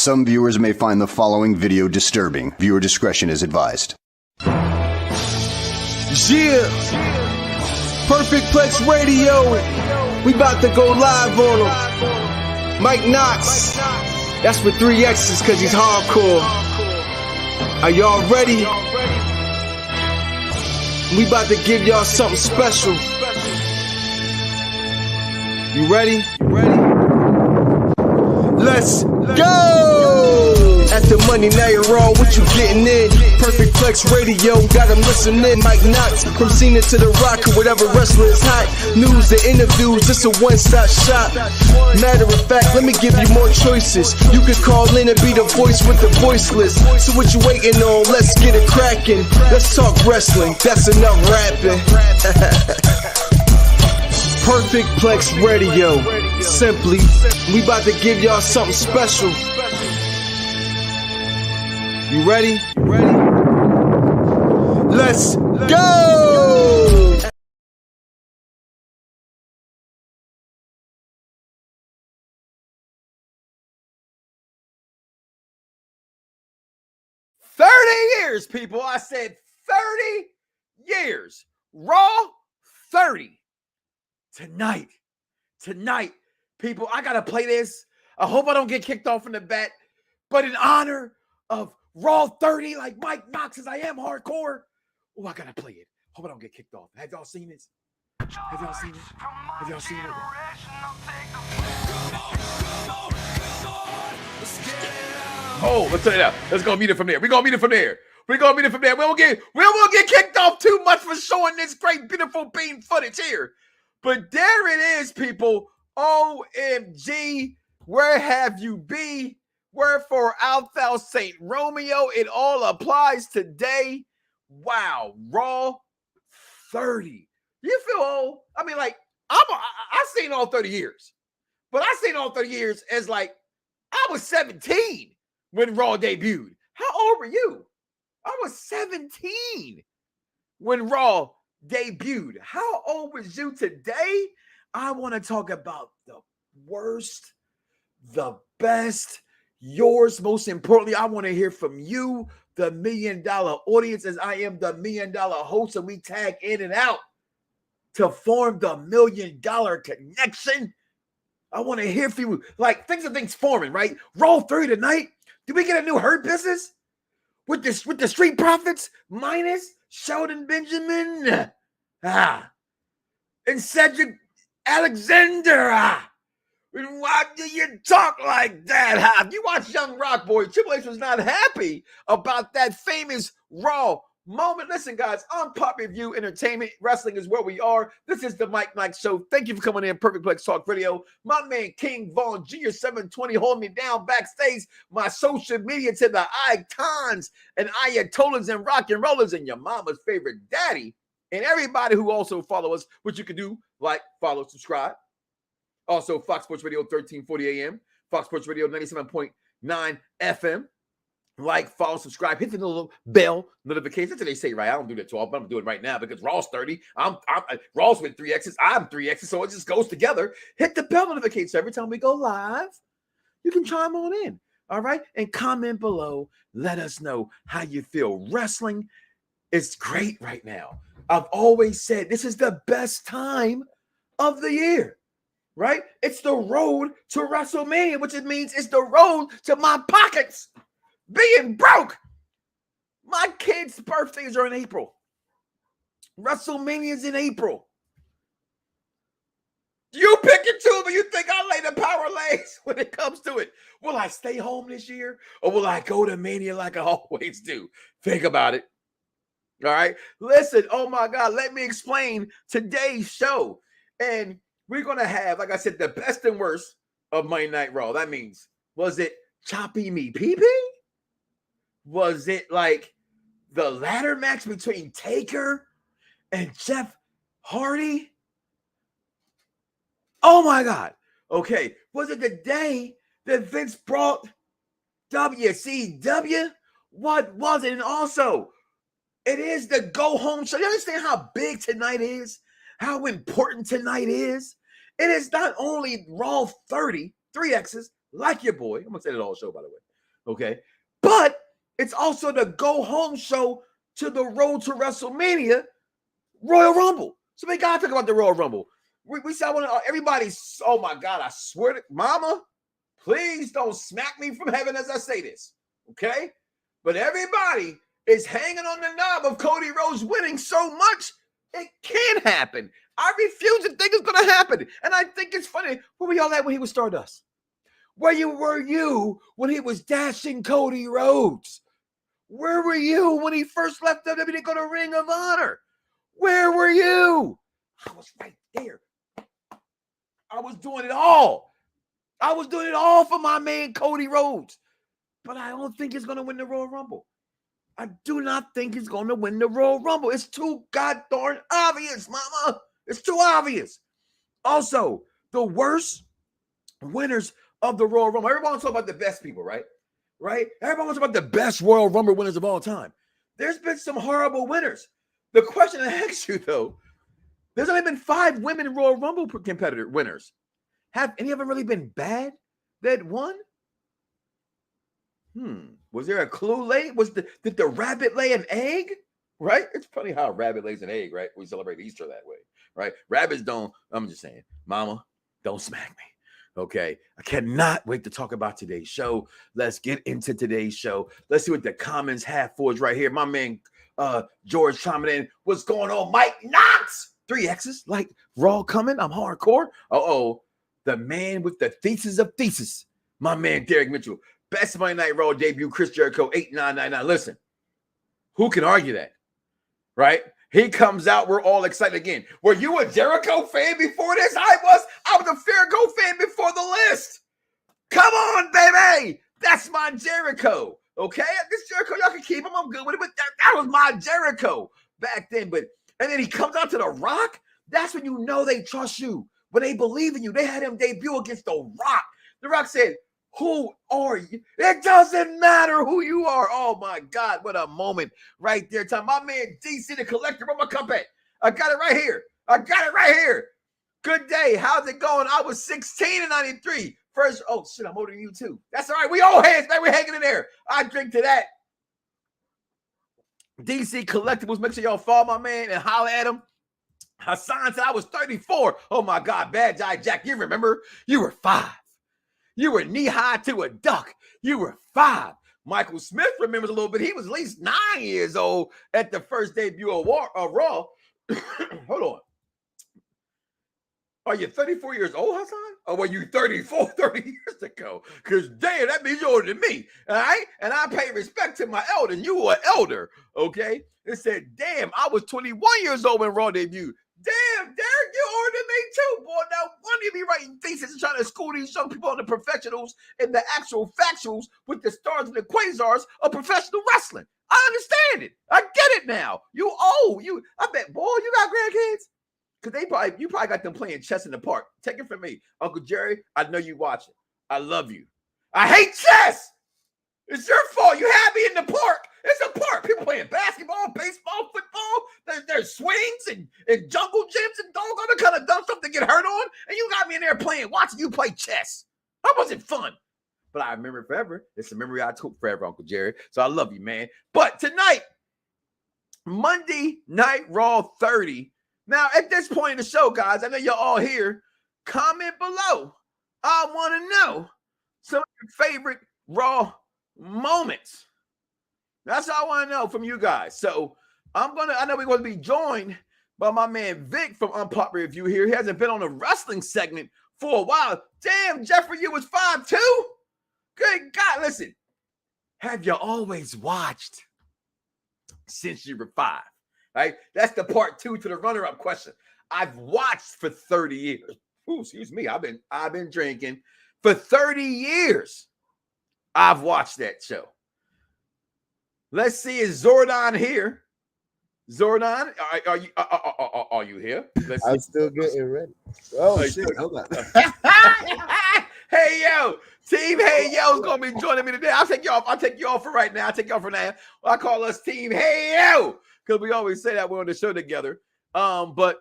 Some viewers may find the following video disturbing. Viewer discretion is advised. Yeah, Perfect Plex Radio. We about to go live on him. Mike Knoxxx. That's with 3 X's cause he's hardcore. Are y'all ready? We about to give y'all something special. You ready? Let's go! At the Monday Night Raw, what you getting in? Perfect Plex Radio, got them listening. Mike Knoxxx, from Cena to The Rock, or whatever wrestler is hot. News to interviews, this a one-stop shop. Matter of fact, let me give you more choices. You could call in and be the voice with the voiceless. So what you waiting on? Let's get it cracking. Let's talk wrestling, that's enough rapping. Perfect Plex Radio. Simply, we about to give y'all something special. You ready? Let's go! Years, people. I said 30 years. Raw 30. Tonight, people, I gotta play this. I hope I don't get kicked off in the bat, but in honor of Raw 30, like Mike Knoxxx, as I am hardcore. Oh, I gotta play it. Hope I don't get kicked off. Have y'all seen this? Have y'all seen it? Oh, let's turn it out. Let's go meet it from there. We're gonna meet it from there. We won't get kicked off too much for showing this great, beautiful bean footage here. But there it is, people. OMG, where have you been? Wherefore out thou Saint Romeo? It all applies today. Wow, Raw 30. You feel old? I mean, like, I've seen all 30 years. But I seen all 30 years as like, I was 17 when Raw debuted. How old were you? I was 17 when Raw debuted. How old was you today? I want to talk about the worst, the best, yours. Most importantly, I want to hear from you, the $1 million audience, as I am the $1 million host, and we tag in and out to form the $1 million connection. I want to hear from you. Like, things forming, right? Raw 30 tonight. Did we get a new Hurt Business with the Street Profits minus Sheldon Benjamin and Cedric Alexander? Why do you talk like that? If you watch Young Rock Boy, Triple H was not happy about that famous Raw moment. Listen, guys, on Pop Review Entertainment, wrestling is where we are. This is the Mike Knoxxx Show. Thank you for coming in, Perfect Plex Talk Radio. My man, King Von Jr. 720, holding me down backstage. My social media to the icons and ayatollahs and rock and rollers and your mama's favorite daddy. And everybody who also follow us, which you can do, like, follow, subscribe. Also, Fox Sports Radio 1340 AM, Fox Sports Radio 97.9 FM. Like, follow, subscribe, hit the little bell notification. That's what they say, right? I don't do that too often, but I'm doing it right now because Raw's 30. Raw's with 3 X's. I'm 3 X's, so it just goes together. Hit the bell notification. So every time we go live, you can chime on in. All right? And comment below. Let us know how you feel. Wrestling is great right now. I've always said this is the best time of the year. Right? It's the road to WrestleMania, which it means it's the road to my pockets being broke. My kids' birthdays are in April. WrestleMania is in April. You pick and choose, but you think I lay the power lays when it comes to it. Will I stay home this year or will I go to Mania like I always do? Think about it. All right? Listen, oh my God, let me explain today's show. And we're going to have, like I said, the best and worst of Monday Night Raw. That means, was it Choppy Me Pee Pee? Was it like the ladder match between Taker and Jeff Hardy? Oh my God. Okay. Was it the day that Vince brought WCW? What was it? And also, it is the go home show. You understand how big tonight is? How important tonight is? It is not only Raw 30, 3 X's, like your boy. I'm going to say it all show, by the way. Okay. But it's also the go-home show to the road to WrestleMania, Royal Rumble. So we got to talk about the Royal Rumble. We saw everybody's, oh my God, I swear to Mama, please don't smack me from heaven as I say this. Okay? But everybody is hanging on the knob of Cody Rhodes winning so much, it can happen. I refuse to think it's going to happen. And I think it's funny. Where were y'all at when he was Stardust? Where were you when he was dashing Cody Rhodes? Where were you when he first left WWE to go to Ring of Honor? Where were you? I was right there. I was doing it all. I was doing it all for my man Cody Rhodes. But I don't think he's going to win the Royal Rumble. I do not think he's going to win the Royal Rumble. It's too goddamn obvious, mama. It's too obvious. Also, the worst winners of the Royal Rumble. Everyone wants to talk about the best people, right? Right? Everyone wants to talk about the best Royal Rumble winners of all time. There's been some horrible winners. The question I ask you, though, there's only been 5 women Royal Rumble competitor winners. Have any of them really been bad that won? Was there a clue laid? Did the rabbit lay an egg? Right? It's funny how a rabbit lays an egg, right? We celebrate Easter that way, right? Rabbits don't, I'm just saying, mama, don't smack me. Okay. I cannot wait to talk about today's show. Let's get into today's show. Let's see what the comments have for us right here. My man George chiming in. What's going on? Mike Knoxxx. 3 X's, like Raw coming. I'm hardcore. The man with the thesis of thesis. My man Derek Mitchell. Best Monday Night Raw debut, Chris Jericho, 8999. Listen, who can argue that? Right? He comes out, we're all excited again. Were you a Jericho fan before this? I was a Jericho fan before the list. Come on, baby. That's my Jericho. Okay? This Jericho, y'all can keep him. I'm good with it. But that was my Jericho back then. And then he comes out to The Rock. That's when you know they trust you. When they believe in you. They had him debut against The Rock. The Rock said, who are you? It doesn't matter who you are. Oh, my God. What a moment right there. Time. My man, DC, the collector. Where my cup at? I got it right here. Good day. How's it going? I was 16 in 93. First, oh, shit, I'm older than you, too. That's all right. We all hands, man. We're hanging in there. I drink to that. DC Collectibles. Make sure y'all follow my man and holler at him. Hassan said I was 34. Oh, my God. Bad Guy Jack. You remember? You were 5. You were knee-high to a duck. You were 5. Michael Smith remembers a little bit. He was at least 9 years old at the first debut of Raw. Hold on. Are you 34 years old, Hassan? Or were you 34 30 years ago? Because, damn, that means you're older than me. All right? And I pay respect to my elder. You were an elder, okay? It said, damn, I was 21 years old when Raw debuted. Damn, Derek, you're older than me too, boy. Now, why do you be writing theses and trying to school these young people on the professionals and the actual factuals with the stars and the quasars of professional wrestling? I understand it. I get it now. You old. I bet, boy, you got grandkids? Because you probably got them playing chess in the park. Take it from me. Uncle Jerry, I know you watching. I love you. I hate chess. It's your fault. You had me in the park. It's a park. People playing basketball, baseball, football. There's swings and jungle gyms and doggone kind of dumb stuff to get hurt on. And you got me in there watching you play chess. That wasn't fun. But I remember it forever. It's a memory I took forever, Uncle Jerry. So I love you, man. But tonight, Monday Night Raw 30. Now, at this point in the show, guys, I know you're all here. Comment below. I want to know some of your favorite Raw moments. That's all I want to know from you guys. So I know we're going to be joined by my man Vic from Unpopular Review here. He hasn't been on a wrestling segment for a while. Damn, Jeffrey, you was 5'2"? Good God, listen. Have you always watched since you were 5? Right? That's the part 2 to the runner-up question. I've watched for 30 years. Ooh, excuse me. I've been drinking for 30 years. I've watched that show. Let's see, is Zordon here? Zordon, are you here? I'm still getting ready. Oh, shit. Hold on. Hey, yo. Team Hey Yo is going to be joining me today. I'll take you off for right now. I call us Team Hey Yo because we always say that we're on the show together. But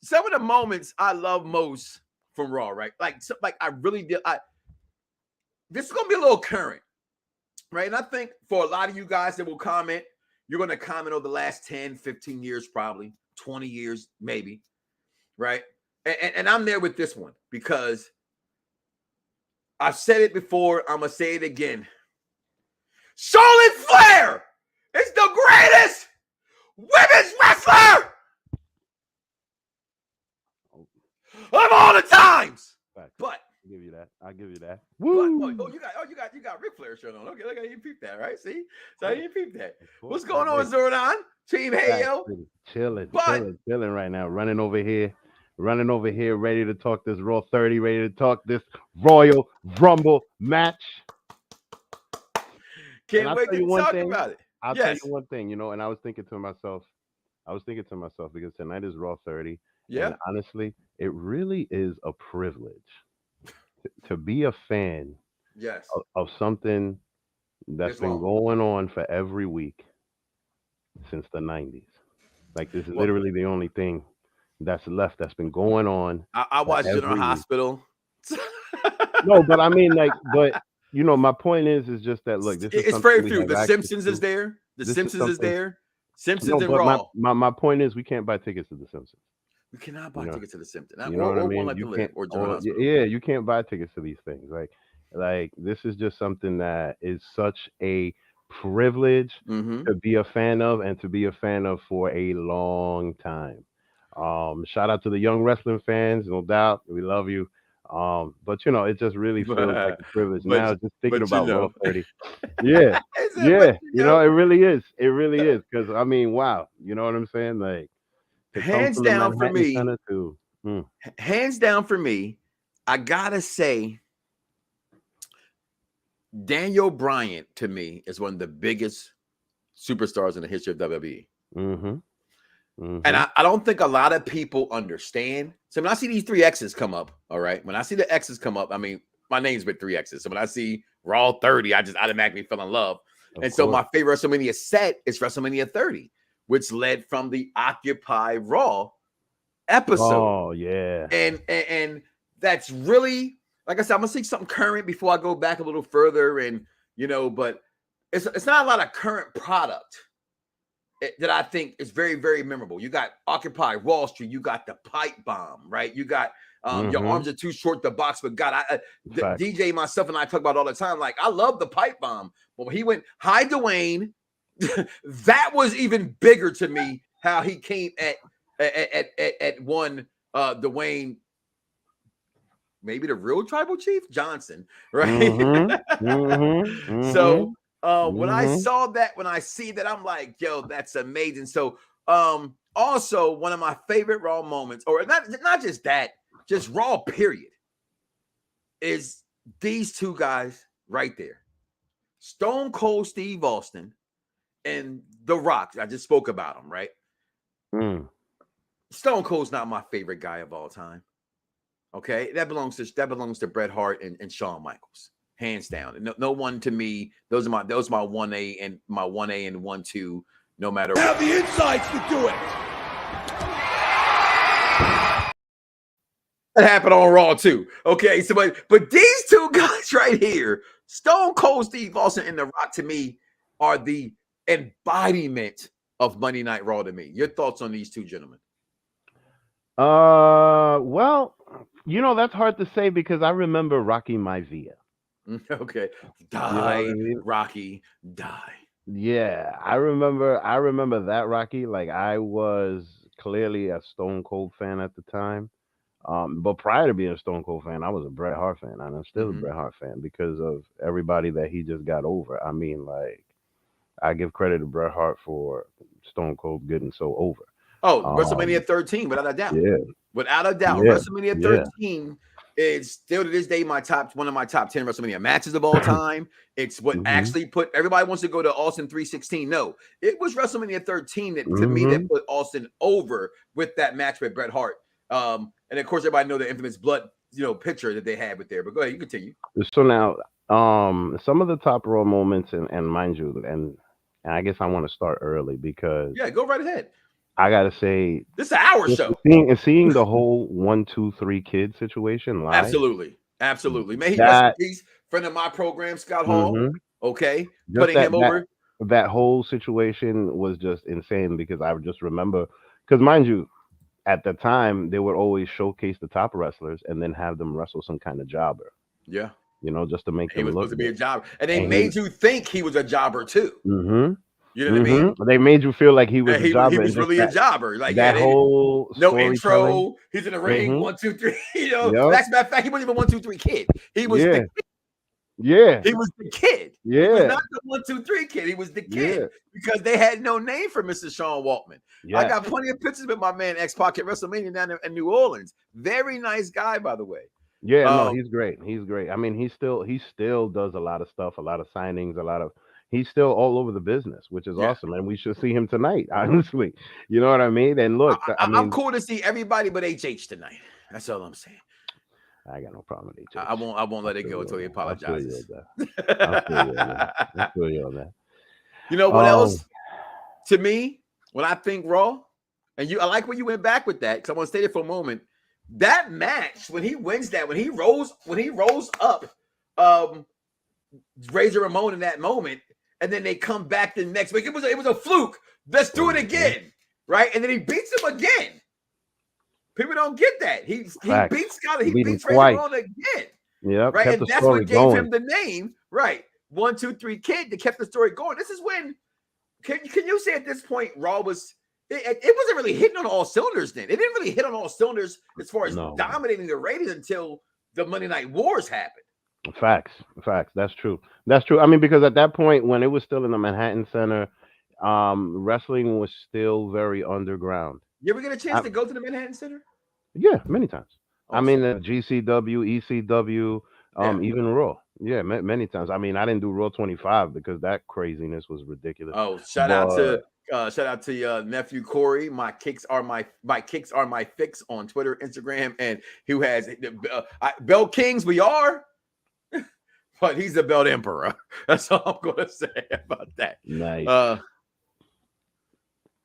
some of the moments I love most from Raw, right? Like I really did. This is going to be a little current. right? And I think for a lot of you guys that will comment, you're going to comment over the last 10, 15 years, probably 20 years, maybe, right? And I'm there with this one because I've said it before. I'm going to say it again. Charlotte Flair is the greatest women's wrestler of all the times. But I'll give you that. I'll give you that. Woo! But, you got Ric Flair shirt on. Okay, look, you peep that, right? See, so you peep that. What's going on, Zordon? Team Heyo? Chilling right now. Running over here, ready to talk this Raw 30, ready to talk this Royal Rumble match. Can't wait to talk about it. I'll tell you one thing, and I was thinking to myself because tonight is Raw 30. Yeah. And honestly, it really is a privilege to be a fan of something that's been going on for every week since the 90s. Like, this is literally the only thing that's left that's been going on. I watched General Hospital. No, but I mean, my point is just that, look, this is very few. The Simpsons is there. The Simpsons is there. Simpsons and Raw. My point is, we can't buy tickets to the Simpsons. We cannot buy tickets to the Simpsons. You know what I mean? You can't buy tickets to these things. Like this is just something that is such a privilege to be a fan of, and to be a fan of for a long time. Shout out to the young wrestling fans, no doubt. We love you. But it just really feels like a privilege now. Just thinking about Raw 30. Yeah, yeah. It really is. It really is. Because I mean, wow. You know what I'm saying? Like, hands down for me. Hands down for me. I gotta say, Daniel Bryan to me is one of the biggest superstars in the history of WWE. And I don't think a lot of people understand. So when I see these 3 X's come up, all right, when I see the X's come up, I mean, my name's with 3 X's. So when I see Raw 30, I just automatically fell in love. So my favorite WrestleMania set is WrestleMania 30, which led from the Occupy Raw episode. Oh, yeah. And that's really, like I said, I'm going to see something current before I go back a little further. And, but it's not a lot of current product that I think is very, very memorable. You got Occupy Wall Street. You got the pipe bomb, right? You got your arms are too short to box. But God, DJ, myself, and I talk about it all the time. Like, I love the pipe bomb. But when he went, hi, Dwayne, that was even bigger to me, how he came at one Dwayne, maybe the real tribal chief, Johnson, right? So when I saw that, when I see that, I'm like, yo, that's amazing. So also one of my favorite Raw moments, or not just that, just Raw period, is these 2 guys right there. Stone Cold Steve Austin and The Rock. I just spoke about him, right? Stone Cold's not my favorite guy of all time. Okay, that belongs to Bret Hart and Shawn Michaels, hands down. No one to me. Those are my 1A and my 1A and 1-2. No matter what. Have the insights to do it. That happened on Raw too. Okay, so but these 2 guys right here, Stone Cold Steve Austin and The Rock, to me are the embodiment of Monday Night Raw to me. Your thoughts on these 2 gentlemen? Well, that's hard to say because I remember Rocky Maivia. Okay. Die, Rocky, die. Yeah, I remember that Rocky. Like, I was clearly a Stone Cold fan at the time. But prior to being a Stone Cold fan, I was a Bret Hart fan, and I'm still a Bret Hart fan because of everybody that he just got over. I mean, like, I give credit to Bret Hart for Stone Cold getting so over. Oh, WrestleMania 13, without a doubt. Yeah. Without a doubt. Yeah. WrestleMania 13 is still to this day one of my top 10 WrestleMania matches of all time. It's what actually put everybody wants to go to Austin 316. No, it was WrestleMania 13 that to me that put Austin over with that match with Bret Hart. And of course, everybody know the infamous blood, picture that they had with there. But go ahead, you continue. So now, some of the top Raw moments, and mind you, and I guess I want to start early because go right ahead. I gotta say, this is an hour show. Seeing the whole 1, 2, 3 kid situation live. Absolutely. May he rest in peace. Friend of my program, Scott Hall. Okay, just putting him over. That whole situation was just insane because I just remember, because mind you, at the time they would always showcase the top wrestlers and then have them wrestle some kind of jobber. Yeah, just to make he them was look supposed to be good. a jobber, and they made you think he was a jobber too. Mm-hmm. You know what I mean? They made you feel like he was a jobber. He was really a jobber. Like that whole no intro. He's in the ring. 1, 2, 3. That's a matter of fact. He wasn't even 1, 2, 3 kid. He was the kid. Yeah. He was the kid. Yeah. He was not the 1, 2, 3 kid. He was the kid because they had no name for Mr. Sean Waltman. I got plenty of pictures with my man X-Pac at WrestleMania down in New Orleans. Very nice guy, by the way. Yeah, no, he's great. He's great. I mean, he still does a lot of stuff, a lot of signings, he's still all over the business, which is awesome. And we should see him tonight, honestly. You know what I mean? And look, I'm cool to see everybody but HH tonight. That's all I'm saying. I got no problem with HH. I won't let it go until he apologizes. I'll feel you on that. You know what else? To me, when I think Raw, and I like when you went back with that, because I want to stay there for a moment. That match, when he wins that, when he rolls up Razor Ramon in that moment, and then they come back the next week. It was a fluke. Let's do it again, right? And then he beats him again. People don't get that. He beats Scott. He beats Razor Ramon again. Yeah, right. And that's what gave him the name, right? 1, 2, 3 Kid that kept the story going. This is when can you say at this point Raw was it wasn't really hitting on all cylinders then. It didn't really hit on all cylinders as far as dominating the ratings until the Monday Night Wars happened. Facts. That's true. I mean, because at that point, when it was still in the Manhattan Center, wrestling was still very underground. You ever get a chance to go to the Manhattan Center? Yeah, many times. I mean, GCW, ECW, even Raw. Yeah, many times. I mean, I didn't do Raw 25 because that craziness was ridiculous. Oh, shout out to your nephew Corey. My kicks are my fix on Twitter, Instagram, and who has Belt Kings. We are. But he's the belt emperor. That's all I'm gonna say about that. Nice.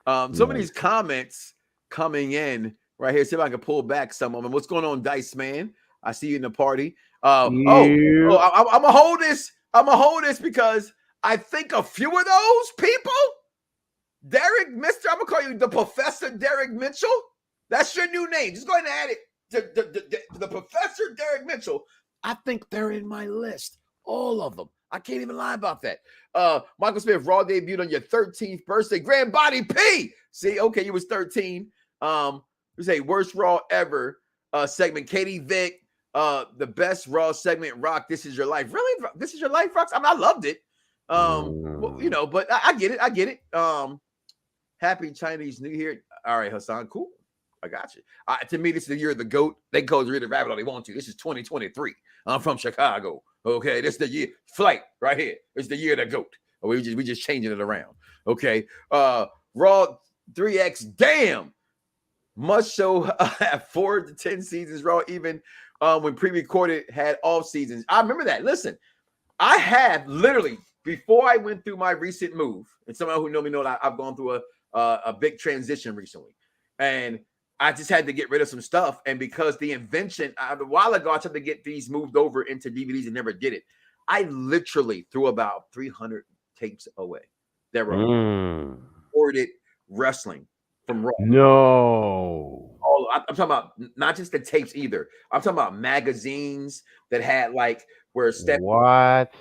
Some of these comments coming in right here. See if I can pull back some of them. What's going on, Dice Man? I see you in the party. I'm gonna hold this. I'm gonna hold this because I think a few of those people, Derek, I'm gonna call you the Professor Derek Mitchell. That's your new name. Just go ahead and add it to the Professor Derek Mitchell. I think they're in my list. All of them. I can't even lie about that. Michael Smith, Raw debuted on your 13th birthday. Grand Body P. See, okay, you was 13. We say worst Raw ever segment. Katie Vick, the best Raw segment. Rock, This Is Your Life. Really? This Is Your Life, Rock? I mean, I loved it. Well, but I get it. Happy Chinese New Year. All right, Hassan, cool. I got you. To me, this is the year of the GOAT. They can call it the rabbit all they want to. This is 2023. I'm from Chicago. Okay, this is the year flight right here. It's the year of the GOAT. We just changing it around. Okay, Raw 3X. Damn, must show have 4 to 10 seasons. Raw even when pre-recorded had off seasons. I remember that. Listen, I have literally before I went through my recent move, and someone who know me know that I've gone through a big transition recently, and I just had to get rid of some stuff. And because the invention, a while ago, I tried to get these moved over into DVDs and never did it. I literally threw about 300 tapes away that were recorded wrestling from Raw. No. I'm talking about not just the tapes either. I'm talking about magazines that had where what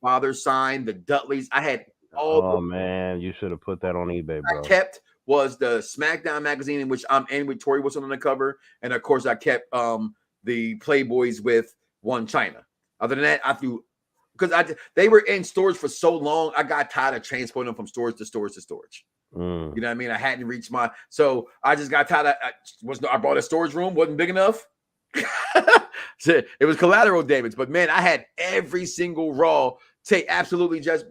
father signed, the Dudleys. I had all. Oh, man, you should have put that on eBay, bro. I kept was the SmackDown magazine in which I'm in with Tori Wilson on the cover. And of course I kept the Playboys with One China. Other than that, I threw because they were in storage for so long, I got tired of transporting them from storage to storage to storage. You know what I mean? I hadn't reached so I just got tired of I bought a storage room, wasn't big enough. It was collateral damage, but man, I had every single Raw tape. Absolutely, just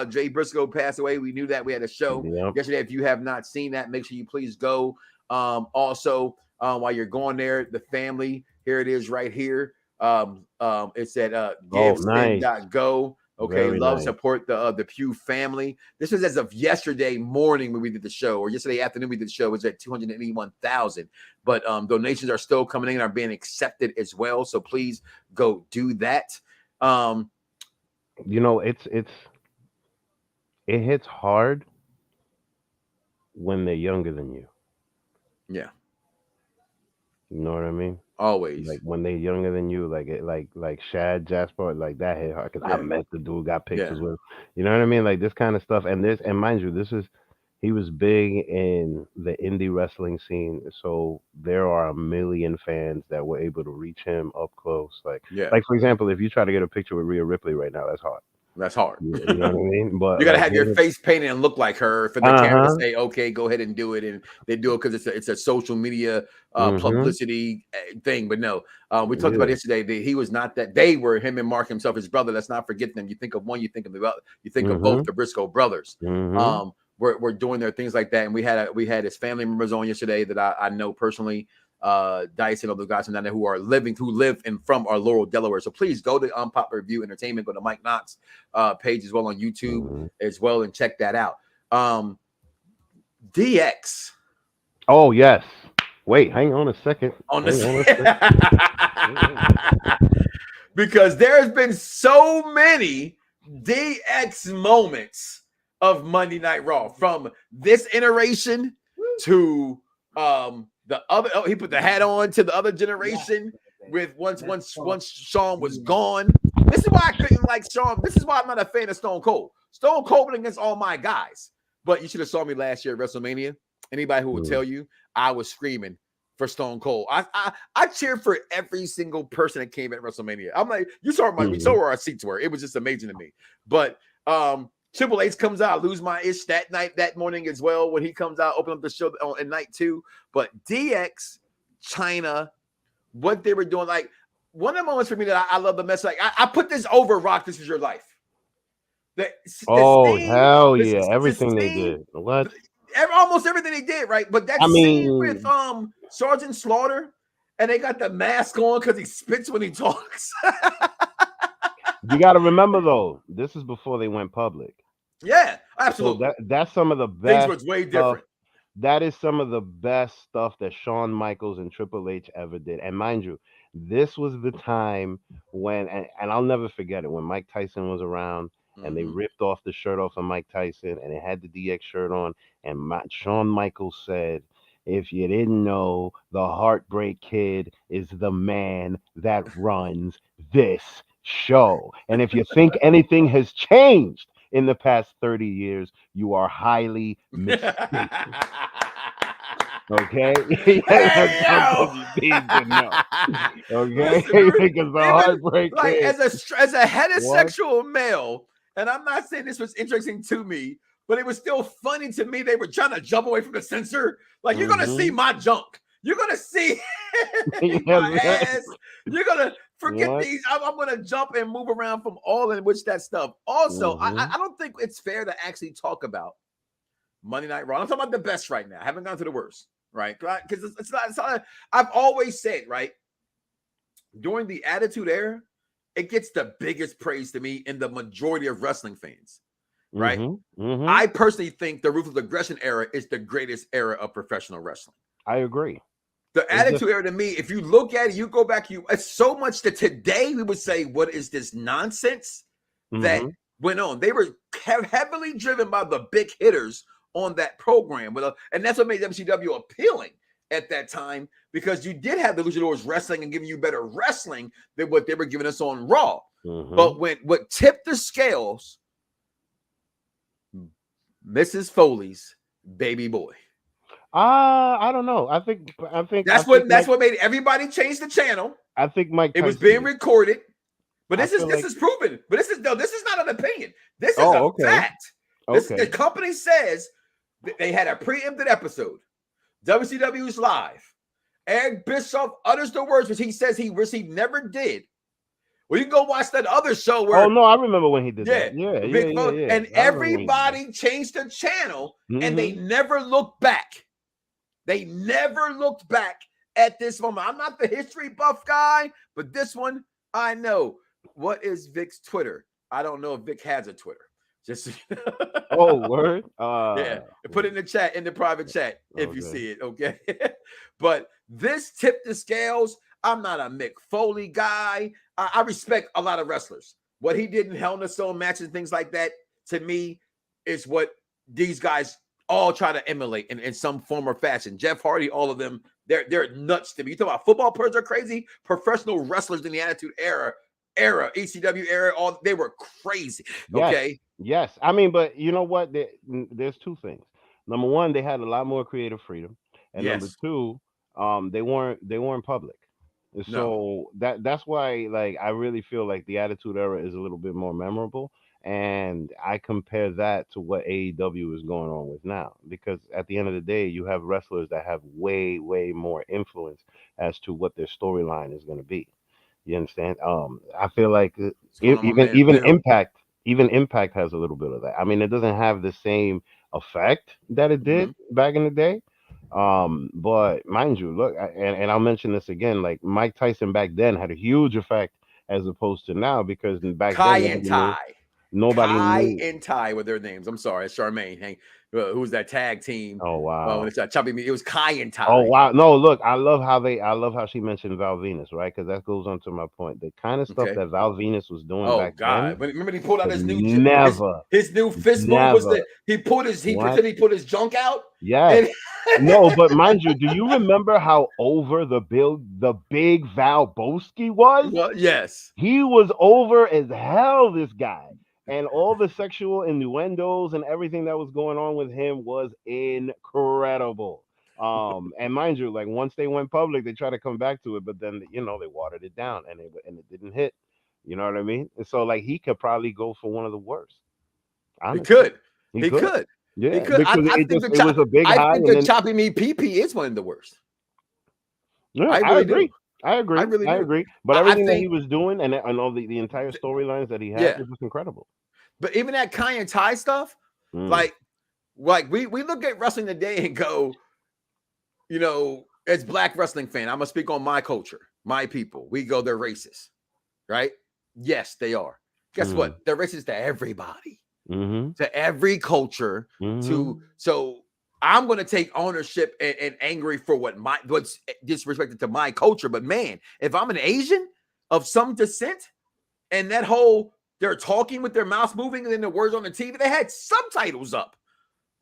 Jay Briscoe passed away. We knew that. We had a show yesterday. If you have not seen that, make sure you please go. Also, while you're going there, the family, here it is right here. It's at givespin.go. Okay, very love, nice. support the Pew family. This was as of yesterday morning when we did the show, or yesterday afternoon we did the show. It was at 281,000. But donations are still coming in, are being accepted as well. So please go do that. You know, it hits hard when they're younger than you. Yeah. You know what I mean? Always. Like when they're younger than you, like Shad Jasper, like that hit hard because I met the dude, got pictures with him. You know what I mean? Like this kind of stuff. And mind you, he was big in the indie wrestling scene, so there are a million fans that were able to reach him up close. Like for example, if you try to get a picture with Rhea Ripley right now, that's hard. That's hard. You know what I mean? But you gotta have your face painted and look like her for the camera to say, "Okay, go ahead and do it." And they do it because it's a social media publicity thing. But no, we talked about yesterday. He was not that. They were him and Mark himself, his brother. Let's not forget them. You think of one, you think of the other. You think of both the Briscoe brothers. We're doing their things like that, and we had his family members on yesterday that I know personally. Dice and other guys from down there who live and from our Laurel, Delaware. So please go to Unpopular Review Entertainment, go to Mike Knoxxx page as well on YouTube as well, and check that out. DX. Oh yes. Wait, hang on a second. Because there has been so many DX moments of Monday Night Raw, from this iteration to the other. He put the hat on to the other generation with once Shawn was gone. This is why I couldn't like Shawn. This is why I'm not a fan of Stone Cold. Stone Cold against all my guys. But you should have saw me last year at WrestleMania. Anybody who will tell you I was screaming for Stone Cold. I cheered for every single person that came at WrestleMania. I'm like, you saw we saw where our seats were. It was just amazing to me. But Triple H comes out, lose my ish that morning as well when he comes out, open up the show on night 2. But DX, China, what they were doing, like one of the moments for me that I love the message. Like I put this over Rock. This is your life. Everything they did. What? Almost everything they did, right? But that scene with Sergeant Slaughter, and they got the mask on because he spits when he talks. You got to remember though, this is before they went public. Yeah, absolutely. So that's some of the best. Things was way different. That is some of the best stuff that Shawn Michaels and Triple H ever did. And mind you, this was the time when, and I'll never forget it, when Mike Tyson was around and they ripped off the shirt off of Mike Tyson and it had the DX shirt on. And Shawn Michaels said, "If you didn't know, the Heartbreak Kid is the man that runs this show. And if you think anything has changed in the past 30 years, you are highly mistaken." Okay? Okay? Because the Heartbreak like Kid, as a heterosexual male, and I'm not saying this was interesting to me, but it was still funny to me. They were trying to jump away from the censor. Like, you're gonna see my junk. You're gonna see my ass. You're gonna forget these. I'm gonna jump and move around from all in which that stuff. Also, I don't think it's fair to actually talk about Monday Night Raw. I'm talking about the best right now. I haven't gone to the worst, right? Because it's not. I've always said, right, during the Attitude Era, it gets the biggest praise to me in the majority of wrestling fans, right? I personally think the Ruthless Aggression era is the greatest era of professional wrestling. I agree. The Attitude Era, to me, if you look at it, you go back, it's so much that today we would say, what is this nonsense that went on? They were heavily driven by the big hitters on that program. And that's what made WCW appealing at that time, because you did have the luchadors wrestling and giving you better wrestling than what they were giving us on Raw. But what tipped the scales, Mrs. Foley's baby boy. I don't know. I think that's what made everybody change the channel. I think Mike Tyson, it was being recorded, but this is proven. But this is not an opinion. This is a fact. The company says that they had a preempted episode. WCW's live. Eric Bischoff utters the words which he says he never did. Well, you can go watch that other show where. Oh no, I remember when he did that. Yeah. And everybody changed the channel, and they never looked back. They never looked back at this moment. I'm not the history buff guy, but this one I know. What is Vic's Twitter? I don't know if Vic has a Twitter. Just word. Yeah, put it in the chat, in the private chat, if you see it. Okay. But this tipped the scales. I'm not a Mick Foley guy. I respect a lot of wrestlers. what he did in Hell in a Cell matches and things like that, to me, is what these guys all try to emulate in some form or fashion. Jeff Hardy, all of them, they're nuts to me. You talk about football players are crazy. Professional wrestlers in the Attitude Era, ECW era, all they were crazy. Okay. Yes. I mean, but you know what? There's two things. Number one, they had a lot more creative freedom, and number two, they weren't public. So that's why, like, I really feel like the Attitude Era is a little bit more memorable, and I compare that to what AEW is going on with now, because at the end of the day, you have wrestlers that have way more influence as to what their storyline is going to be. You understand? I feel like even Impact has a little bit of that. I mean, it doesn't have the same effect that it did back in the day. But mind you, look, and I'll mention this again, like Mike Tyson back then had a huge effect as opposed to now, because back then nobody knew. And Ty were their names. I'm sorry, it's Charmaine. Who was that tag team? Oh wow! When it's choppy meat, it was Kai and Ty. Oh wow! No, look, I love how she mentioned Val Venus, right? Because that goes on to my point. The kind of stuff that Val Venus was doing back then. Remember he pulled out his new his new fist move was that he pretended he put his junk out. Yeah. No, but mind you, do you remember how over the big Val Boski was? Well, yes, he was over as hell. This guy. And all the sexual innuendos and everything that was going on with him was incredible. And mind you, like once they went public, they tried to come back to it, but then they watered it down and it didn't hit. You know what I mean? And so like he could probably go for one of the worst. Honestly. He could. Yeah, he could. I think it was a big high. I think the choppy meat PP is one of the worst. Yeah, I agree. I agree. I agree. But everything that he was doing and all the entire storylines that he had was just incredible. But even that Kai and Ty stuff, like we look at wrestling today and go, as Black wrestling fan, I'm gonna speak on my culture, my people. We go, they're racist, right? Yes, they are. Guess what? They're racist to everybody, to every culture. So I'm going to take ownership and angry for what's disrespected to my culture. But man, if I'm an Asian of some descent, and that whole they're talking with their mouths moving and then the words on the TV, they had subtitles up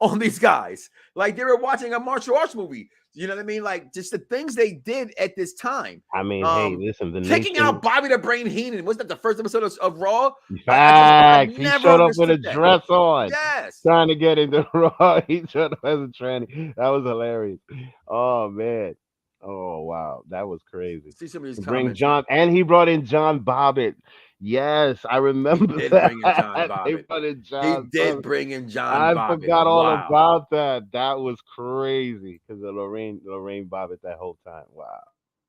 on these guys, like they were watching a martial arts movie. You know what I mean? Like just the things they did at this time. I mean, hey, listen, taking out Bobby the Brain Heenan, wasn't that the first episode of Raw? Fact, he showed up with a dress on. Yes, trying to get into Raw. He showed up as a tranny. That was hilarious. Oh man. Oh wow, that was crazy. See some of these bring John, and he brought in John Bobbitt. Yes, I remember that. He did bring in John Bobbitt. I forgot all about that. That was crazy because of Lorraine Bobbitt that whole time. Wow.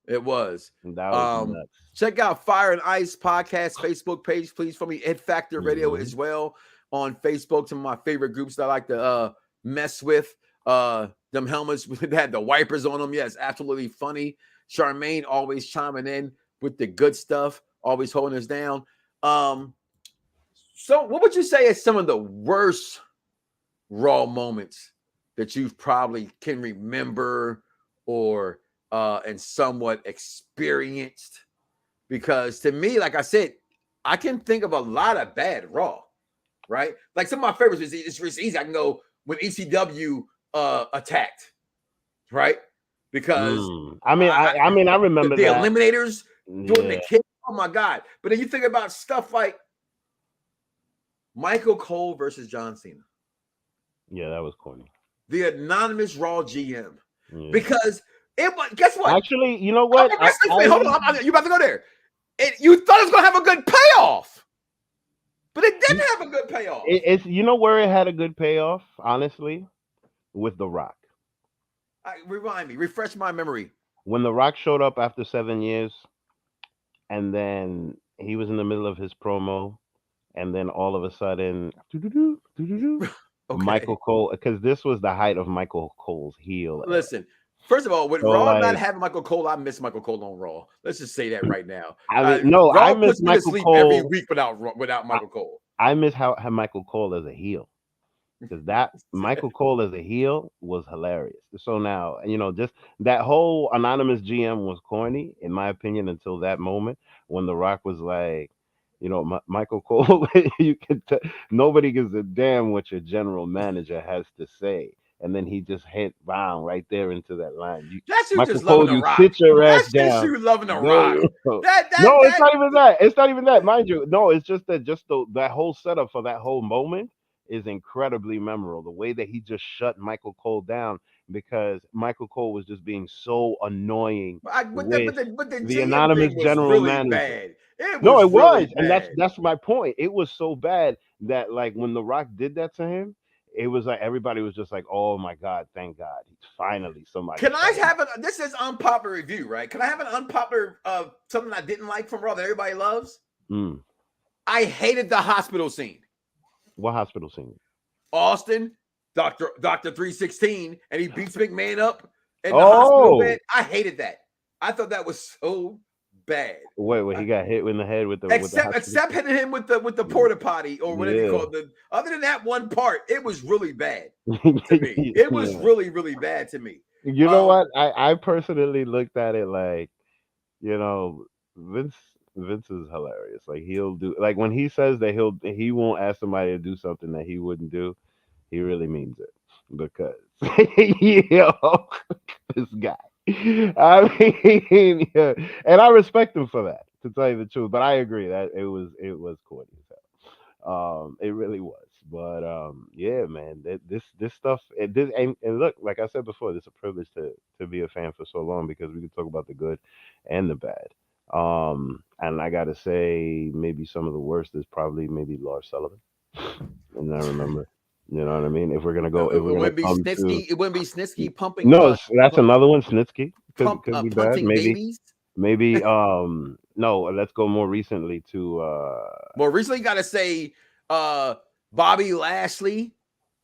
It was. That was nuts. Check out Fire and Ice Podcast Facebook page, please, for me. Ed Factor Radio as well on Facebook. Some of my favorite groups that I like to mess with. Them helmets had the wipers on them. Yes, absolutely funny. Charmaine always chiming in with the good stuff, always holding us down. So what would you say is some of the worst Raw moments that you probably can remember or and somewhat experienced? Because to me, like I said, I can think of a lot of bad Raw, right? Like some of my favorites it's easy. I can go when ECW attacked, right? Because I remember the Eliminators doing the kick. Oh my God! But then you think about stuff like Michael Cole versus John Cena. Yeah, that was corny. The anonymous Raw GM, because it was. Guess what? Actually, you know what? Hold on, you about to go there. You thought it was going to have a good payoff, but it didn't have a good payoff. It's where it had a good payoff, honestly, with The Rock. Refresh my memory. When The Rock showed up after 7 years, and then he was in the middle of his promo, and then all of a sudden, Michael Cole, because this was the height of Michael Cole's heel. Listen, first of all, with Raw not having Michael Cole, I miss Michael Cole on Raw. Let's just say that right now. I miss Michael Cole every week without Michael Cole. I miss how Michael Cole as a heel. Because that Michael Cole as a heel was hilarious. So now, just that whole anonymous GM was corny, in my opinion, until that moment when The Rock was like, You know, Michael Cole, you can nobody gives a damn what your general manager has to say. And then he just hit bound right there into that line. That's you Michael just loving Cole, the you Rock. sit your ass That's just down. you loving the No, Rock. no, it's not even that. It's not even that, mind you. No, it's just that that whole setup for that whole moment is incredibly memorable. The way that he just shut Michael Cole down because Michael Cole was just being so annoying But with the the GM anonymous thing was general really manager. bad. It No, was it really was, and bad. that's my point. It was so bad that like when The Rock did that to him, it was like everybody was just like, "Oh my God, thank God, finally somebody." Can I have this is unpopular review, right? Can I have an unpopular something I didn't like from Raw that everybody loves? I hated the hospital scene. What hospital scene? Austin, Dr. 316, and he beats McMahon up in the hospital bed. I hated that. I thought that was so bad. Wait, he got hit in the head with the except hitting him with the porta potty or whatever you call it. Other than that one part, it was really bad to me. It was really, really bad to me. You know what? I personally looked at it like, you know, Vince is hilarious. Like he'll do like when he says that he won't ask somebody to do something that he wouldn't do, he really means it. Because this guy. I mean, yeah. And I respect him for that, to tell you the truth. But I agree that it was corny as hell. It really was. But yeah, man, this stuff. And look, like I said before, it's a privilege to be a fan for so long because we can talk about the good and the bad. And I gotta say, maybe some of the worst is probably maybe Lars Sullivan. And I remember. You know what I mean? If we're gonna go, it wouldn't be Snitsky pumping. No, that's another one. Snitsky could be bad. Babies. Maybe. No. Let's go more recently to. More recently, gotta say, Bobby Lashley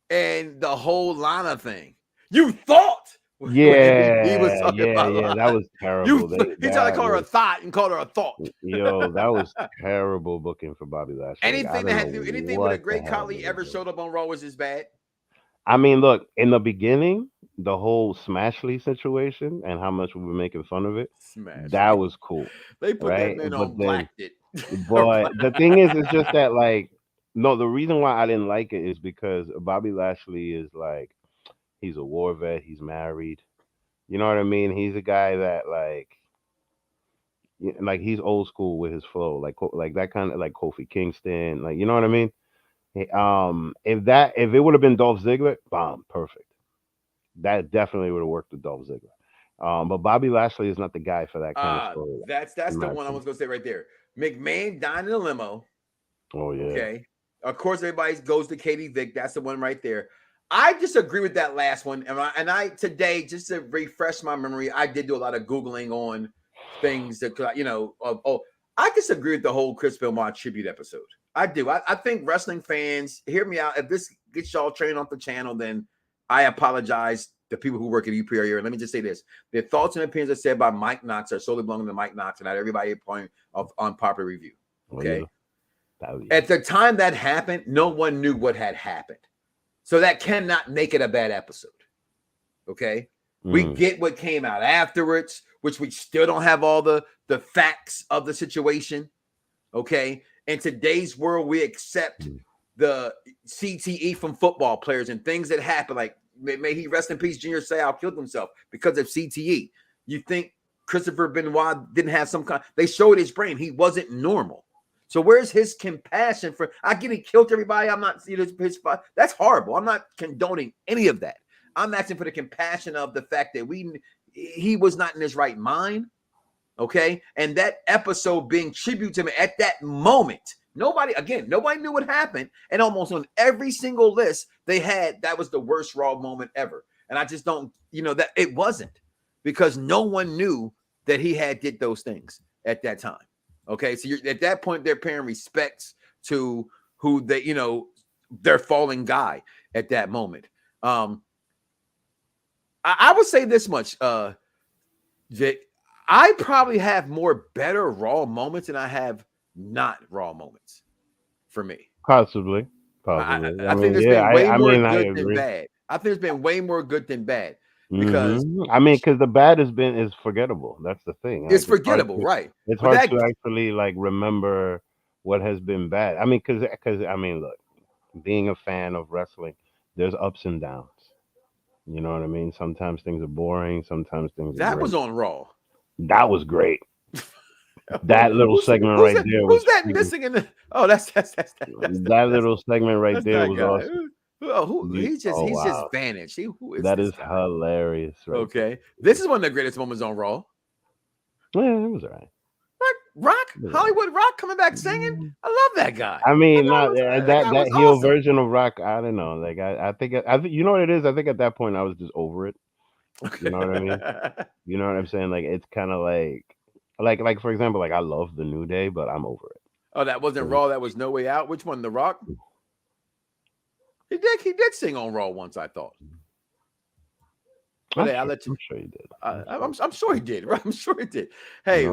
and the whole Lana thing. You thought. Yeah, he was talking about that was terrible. He tried to call her a thought and called her a thought. Yo, that was terrible booking for Bobby Lashley. Anything that had to do anything with a great colleague ever showed up on Raw was just bad. I mean, look, in the beginning, the whole Smashley situation and how much we were making fun of it, that was cool. They put that man on blacked it. But the thing is, it's just that like, no, the reason why I didn't like it is because Bobby Lashley is like, he's a war vet. He's married. You know what I mean? He's a guy that like he's old school with his flow, like that kind of like Kofi Kingston. Like, you know what I mean? If it would have been Dolph Ziggler, bomb, perfect. That definitely would have worked with Dolph Ziggler. But Bobby Lashley is not the guy for that kind of story. That's the one I was gonna say right there. McMahon dying in a limo. Oh yeah. Okay. Of course, everybody goes to Katie Vick. That's the one right there. I disagree with that last one. And I today, just to refresh my memory, I did do a lot of Googling on things that, I disagree with the whole Chris Benoit tribute episode. I do. I think wrestling fans, hear me out. If this gets y'all trained off the channel, then I apologize to people who work at EPR. Let me just say this. The thoughts and opinions are said by Mike Knoxxx are solely belonging to Mike Knoxxx and not everybody point of unpopular review. Okay. Oh, yeah. At the time that happened, no one knew what had happened. So that cannot make it a bad episode. Okay. We get what came out afterwards, which we still don't have all the facts of the situation. Okay. In today's world, we accept the CTE from football players and things that happen. Like, may he rest in peace, Junior Seau killed himself because of CTE. You think Christopher Benoit didn't have some kind? They showed his brain. He wasn't normal. So where's his compassion for? I get he killed everybody. I'm not, that's horrible. I'm not condoning any of that. I'm asking for the compassion of the fact that he was not in his right mind. Okay. And that episode being tribute to him at that moment, nobody knew what happened. And almost on every single list they had, that was the worst Raw moment ever. And I just don't, that it wasn't, because no one knew that he did those things at that time. Okay, so at that point, they're paying respects to who their fallen guy at that moment. I would say this much, Vic. I probably have more better Raw moments than I have not Raw moments for me. Possibly. I think there's been way more good than bad. I think there's been way more good than bad. Because because the bad is forgettable. That's the thing. It's forgettable, right? It's hard to actually remember what has been bad. I mean, because I mean, look, being a fan of wrestling, there's ups and downs. You know what I mean? Sometimes things are boring. Sometimes things are That great. was on Raw. That was great. That little segment right there was. Who's that missing in the? Oh, that's that little segment right there was awesome. He's just vanished. That is hilarious. Right okay, there. this is one of the greatest moments on Raw. Yeah, it was alright. Rock, Hollywood Rock coming back singing. I love that guy. I mean, that heel awesome. Version of Rock. I don't know. Like I think you know what it is. I think at that point I was just over it. Okay. You know what I mean? You know what I'm saying? Like it's kind of like for example, like I love the New Day, but I'm over it. Oh, that wasn't Raw. That was No Way Out. Which one? The Rock. He did sing on Raw once. I thought. But I'll let you. I'm sure he did. I'm sure he did. Right? I'm sure he did. Hey,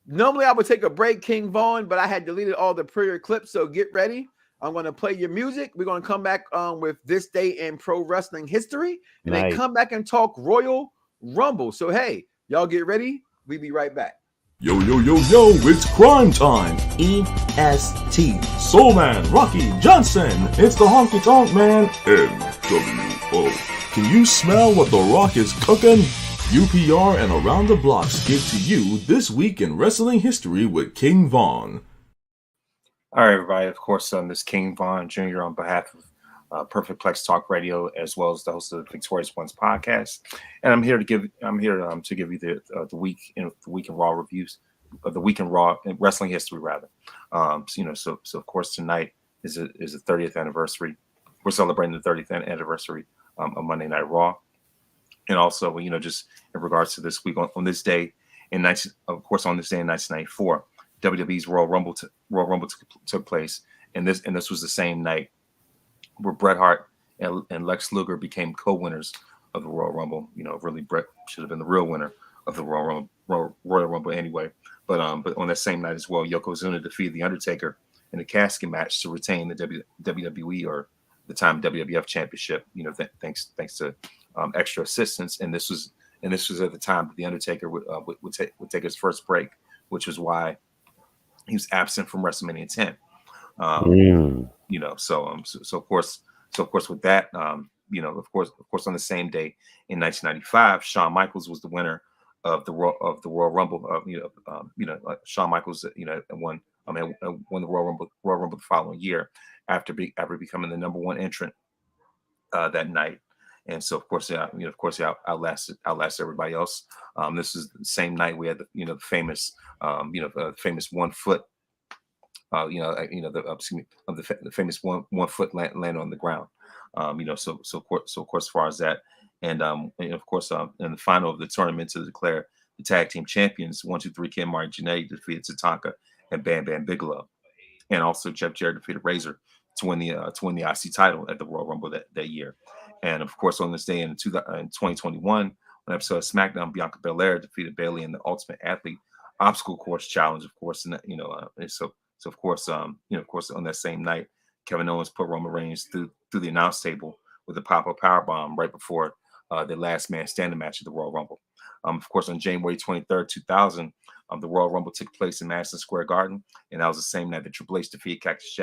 normally I would take a break, King Vaughn, but I had deleted all the prior clips. So get ready. I'm going to play your music. We're going to come back with this day in pro wrestling history, and then come back and talk Royal Rumble. So hey, y'all get ready. We'll be right back. Yo, it's crime time. EST. Soul Man, Rocky Johnson. It's the Honky Tonk Man. NWO. Can you smell what The Rock is cooking? UPR and Around the Blocks give to you This Week in Wrestling History with King Vaughn. All right, everybody. Of course, this is King Vaughn Jr. on behalf of Perfect Plex Talk Radio, as well as the host of the Victorious Ones podcast. And I'm here to give you the week in Raw reviews of the week in Raw wrestling history, rather. So of course tonight is the 30th anniversary. We're celebrating the 30th anniversary of Monday Night Raw, and also just in regards to this week on this day in 1994, WWE's Royal Rumble took place, and this was the same night where Bret Hart and Lex Luger became co-winners of the Royal Rumble. Really Bret should have been the real winner of the Royal Rumble anyway. But on that same night as well, Yokozuna defeated The Undertaker in a casket match to retain the WWE, or the time WWF Championship. Thanks to extra assistance. And this was at the time that The Undertaker would take his first break, which was why he was absent from WrestleMania 10. So of course with that, of course on the same day in 1995, Shawn Michaels was the winner of the Royal Rumble. Shawn Michaels, won the Royal Rumble the following year after becoming the number one entrant that night. And so of course, outlasted everybody else. This is the same night we had the famous 1 foot. The famous one foot land on the ground. So of course, as far as that, and of course, in the final of the tournament to declare the tag team champions, 1, 2, 3 Kid, Marty Jannetty defeated Tatanka and Bam Bam Bigelow, and also Jeff Jarrett defeated Razor to win the IC title at the Royal Rumble that year. And of course, on this day in 2021, an episode of SmackDown, Bianca Belair defeated Bayley in the Ultimate Athlete Obstacle Course Challenge. Of course, and So of course, on that same night, Kevin Owens put Roman Reigns through the announce table with a pop-up powerbomb right before the last man standing match at the Royal Rumble. Of course, on January 23rd, 2000, the Royal Rumble took place in Madison Square Garden, and that was the same night that Triple H defeated Cactus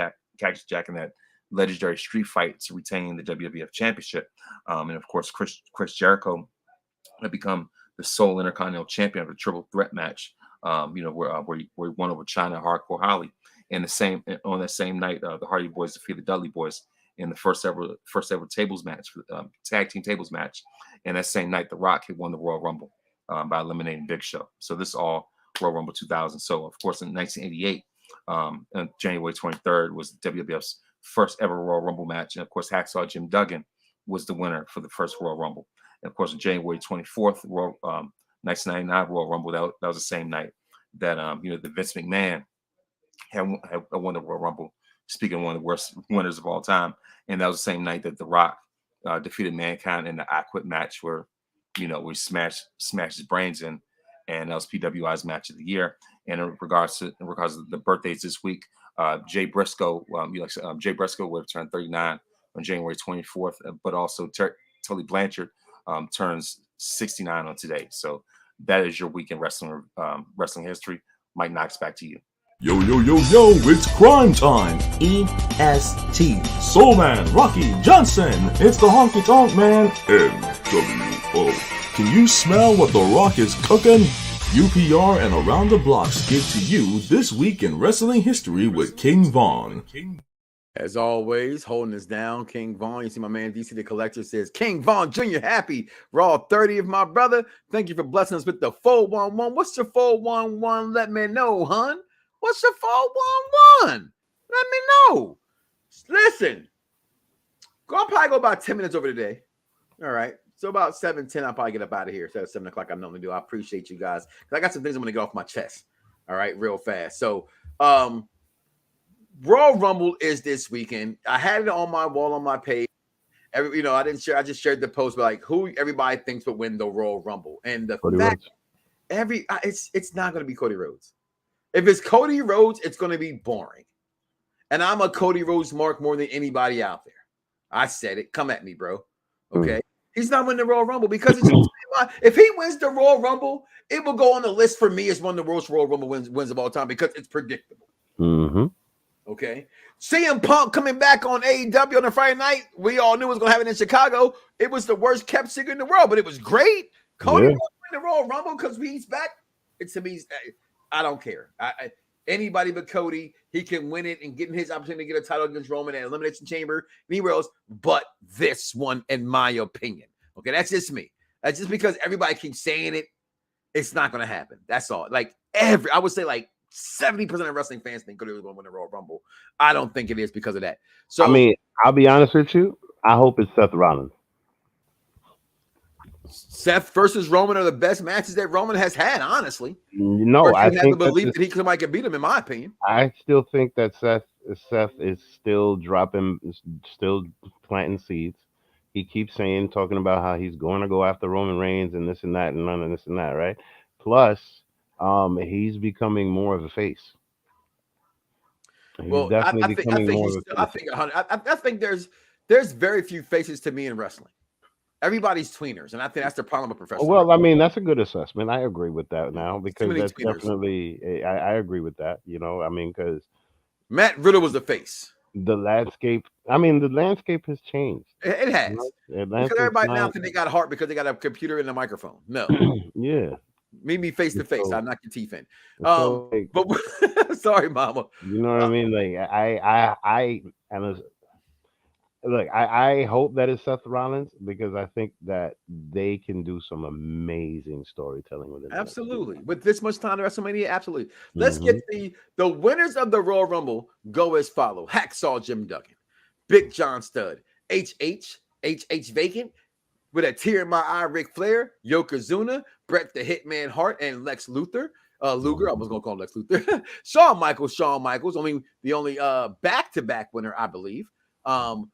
Jack in that legendary street fight to retain the WWF Championship. And of course, Chris Jericho had become the sole Intercontinental Champion of the Triple Threat match. Where he won over China Hardcore Holly. And on that same night, the Hardy Boys defeated the Dudley Boys in the first ever tables match, tag team tables match. And that same night, The Rock had won the Royal Rumble by eliminating Big Show. So this is all Royal Rumble 2000. So of course, in 1988, on January 23rd was WWF's first ever Royal Rumble match, and of course, Hacksaw Jim Duggan was the winner for the first Royal Rumble. And of course, on January 24th, 1999 Royal Rumble, that was the same night that the Vince McMahon had won the Royal Rumble. Speaking of one of the worst winners of all time, and that was the same night that The Rock defeated Mankind in the I Quit match, where we smashed his brains in, and that was PWI's match of the year. And in regards to the birthdays this week, Jay Briscoe, Jay Briscoe would have turned 39 on January 24th, but also Tully Blanchard turns 69 on today. So that is your weekend wrestling history. Mike Knoxxx, back to you. Yo, it's crime time. EST. Soul Man, Rocky Johnson. It's the Honky Tonk Man. NWO. Can you smell what The Rock is cooking? UPR and Around the Blocks give to you This Week in Wrestling History with King Von. As always, holding us down, King Von. You see my man DC the Collector says, King Von Jr. happy Raw 30 of my brother. Thank you for blessing us with the 411. What's your 411? Let me know, hun. What's your 411? Let me know. Listen, I'll probably go about 10 minutes over today. All right. So about 7:10, I'll probably get up out of here. Instead of 7 o'clock I normally do. I appreciate you guys. I got some things I'm going to get off my chest. All right, real fast. So, Royal Rumble is this weekend. I had it on my wall on my page. I didn't share. I just shared the post, but like who everybody thinks would win the Royal Rumble, and the fact it's not going to be Cody Rhodes. If it's Cody Rhodes, it's going to be boring. And I'm a Cody Rhodes mark more than anybody out there. I said it. Come at me, bro. Okay, he's not winning the Royal Rumble because if he wins the Royal Rumble, it will go on the list for me as one of the worst Royal Rumble wins of all time because it's predictable. Mm-hmm. Okay. CM Punk coming back on AEW on a Friday night. We all knew it was going to happen in Chicago. It was the worst kept secret in the world, but it was great. Cody won the Royal Rumble because he's back. It's to me, I don't care. Anybody but Cody, he can win it and get his opportunity to get a title against Roman at Elimination Chamber, anywhere else but this one, in my opinion. Okay, that's just me. That's just because everybody keeps saying it. It's not going to happen. That's all. I would say 70% of wrestling fans think Cody was going to win the Royal Rumble. I don't think it is because of that. So, I mean, I'll be honest with you. I hope it's Seth Rollins. Seth versus Roman are the best matches that Roman has had, honestly. No, I think to believe that somebody could beat him, in my opinion. I still think that Seth is still still planting seeds. He keeps talking about how he's going to go after Roman Reigns and this and that and none of this and that, right? Plus, he's becoming more of a face. He's definitely becoming more of a face. I think there's very few faces to me in wrestling. Everybody's tweeners, and I think that's the problem with professional. Well, I mean, that's a good assessment. I agree with that now because that's definitely. I agree with that. Because Matt Riddle was the face. The landscape. I mean, the landscape has changed. It has. Because everybody now think they got heart because they got a computer and a microphone. No. Yeah. Meet me face to face. I'll knock your teeth in. But sorry, Mama. You know what I mean? I hope that it's Seth Rollins because I think that they can do some amazing storytelling with it. Absolutely. With this much time to WrestleMania, absolutely. Let's get the winners of the Royal Rumble go as follow. Hacksaw Jim Duggan, Big John Studd, HH Vacant, with a tear in my eye, Ric Flair, Yokozuna, Bret the Hitman Hart, and Lex Luthor. Luger, I was gonna call him Lex Luthor. Shawn Michaels, the only back-to-back winner, I believe. I'm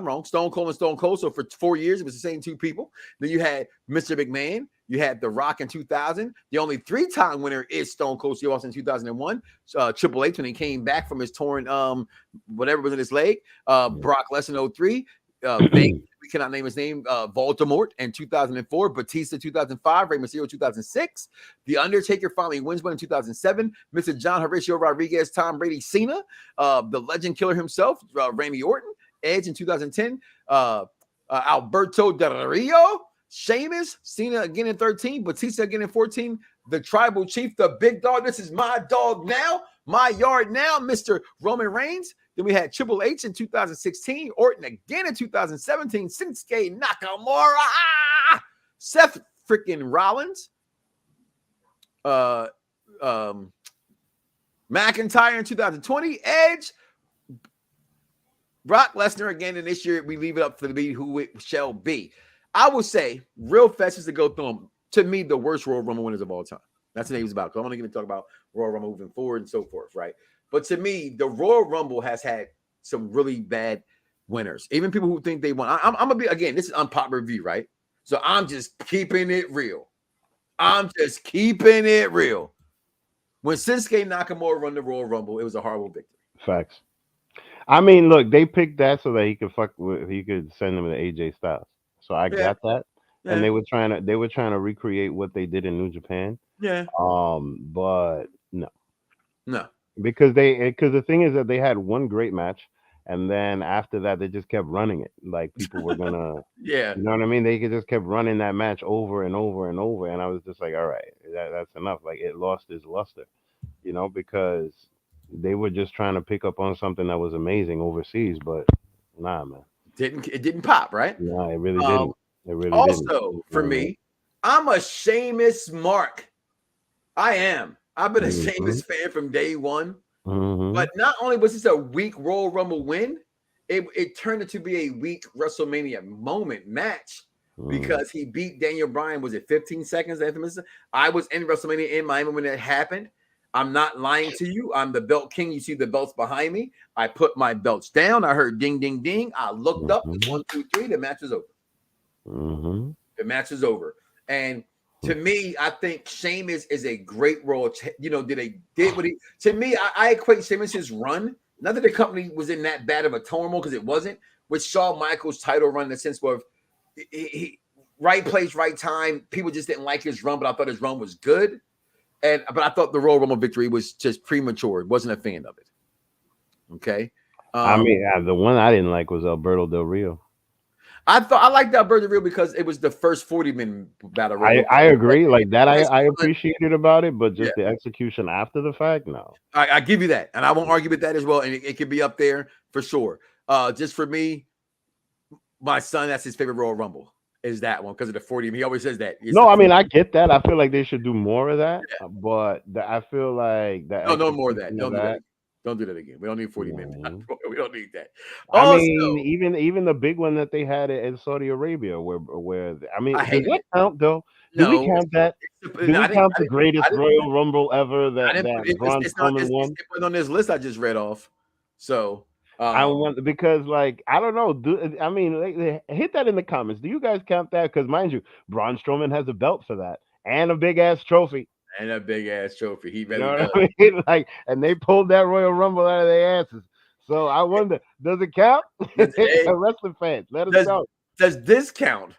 wrong. Stone Cold and Stone Cold. So for 4 years, it was the same two people. Then you had Mr. McMahon. You had The Rock in 2000. The only 3-time winner is Stone Cold Steve Austin in 2001. Triple H when he came back from his torn whatever was in his leg. Brock Lesnar in 03. We cannot name his name. Voldemort in 2004. Batista 2005. Rey Mysterio 2006. The Undertaker finally wins one in 2007. Mr. John Horatio Rodriguez, Tom Brady, Cena. The Legend Killer himself, Randy Orton. Edge in 2010. Alberto Del Rio. Sheamus. Cena again in 13. Batista again in 14. The Tribal Chief, the Big Dog. This is my dog now. My yard now, Mr. Roman Reigns. Then we had Triple H in 2016, Orton again in 2017, Shinsuke Nakamura, Seth freaking Rollins, McIntyre in 2020, Edge, Brock Lesnar again, and this year we leave it up to be who it shall be. I will say, real fast as to go through them, to me, the worst Royal Rumble winners of all time. That's what he was about. So I'm only going to talk about Royal Rumble moving forward and so forth, right? But to me, the Royal Rumble has had some really bad winners. Even people who think they won. I'm going to be, again, this is unpopular review, right? So I'm just keeping it real. When Shinsuke Nakamura won the Royal Rumble, it was a horrible victory. Facts. I mean, look, they picked that so that he could send them to AJ Styles. So I got that. Yeah. And they were trying to recreate what they did in New Japan. Yeah. But no. because the thing is that they had one great match, and then after that they just kept running it like people were gonna. Yeah, You know what I mean? They just kept running that match over and over and over, and I was just like, all right, that's enough. Like it lost its luster, because they were just trying to pick up on something that was amazing overseas, but nah, man. it didn't pop, right? Nah, it really didn't. It really didn't. Also, for me, I'm a Sheamus mark. I am. I've been a Sheamus fan from day one. But not only was this a weak Royal Rumble win, it turned into be a weak WrestleMania moment match because he beat Daniel Bryan. Was it 15 seconds? I was in WrestleMania in Miami when it happened. I'm not lying to you. I'm the belt king. You see the belts behind me. I put my belts down. I heard ding, ding, ding. I looked up. 1, 2, 3. The match is over. The match is over. And to me, I think Sheamus is a great role. Did what he. To me, I equate Sheamus's run. Not that the company was in that bad of a turmoil because it wasn't. With Shawn Michaels' title run, in the sense of he right place, right time. People just didn't like his run, but I thought his run was good. But I thought the Royal Rumble victory was just premature. Wasn't a fan of it. Okay. I mean, the one I didn't like was Alberto Del Rio. I liked Alberto Del Rio because it was the first 40-minute battle. I agree. Like that, I appreciated about it, but just the execution after the fact, no. I give you that, and I won't argue with that as well. And it could be up there for sure. Just for me, my son, that's his favorite Royal Rumble. Is that one because of the 40? He always says that. No, I mean I get that. I feel like they should do more of that, but I feel like that. No more of that. Don't do that. Don't do that again. We don't need 40 minutes. We don't need that. I mean, even the big one that they had in Saudi Arabia, where I mean, does that count though? Do we count that? Do we count the greatest Royal Rumble ever that Braun Strowman won? It was on this list I just read off. So. I want because I don't know. Hit that in the comments. Do you guys count that? Because mind you, Braun Strowman has a belt for that and a big ass trophy. And a big ass trophy. He really does. I mean? And they pulled that Royal Rumble out of their asses. So I wonder, does it count? Wrestling fans, let us know. Does this count?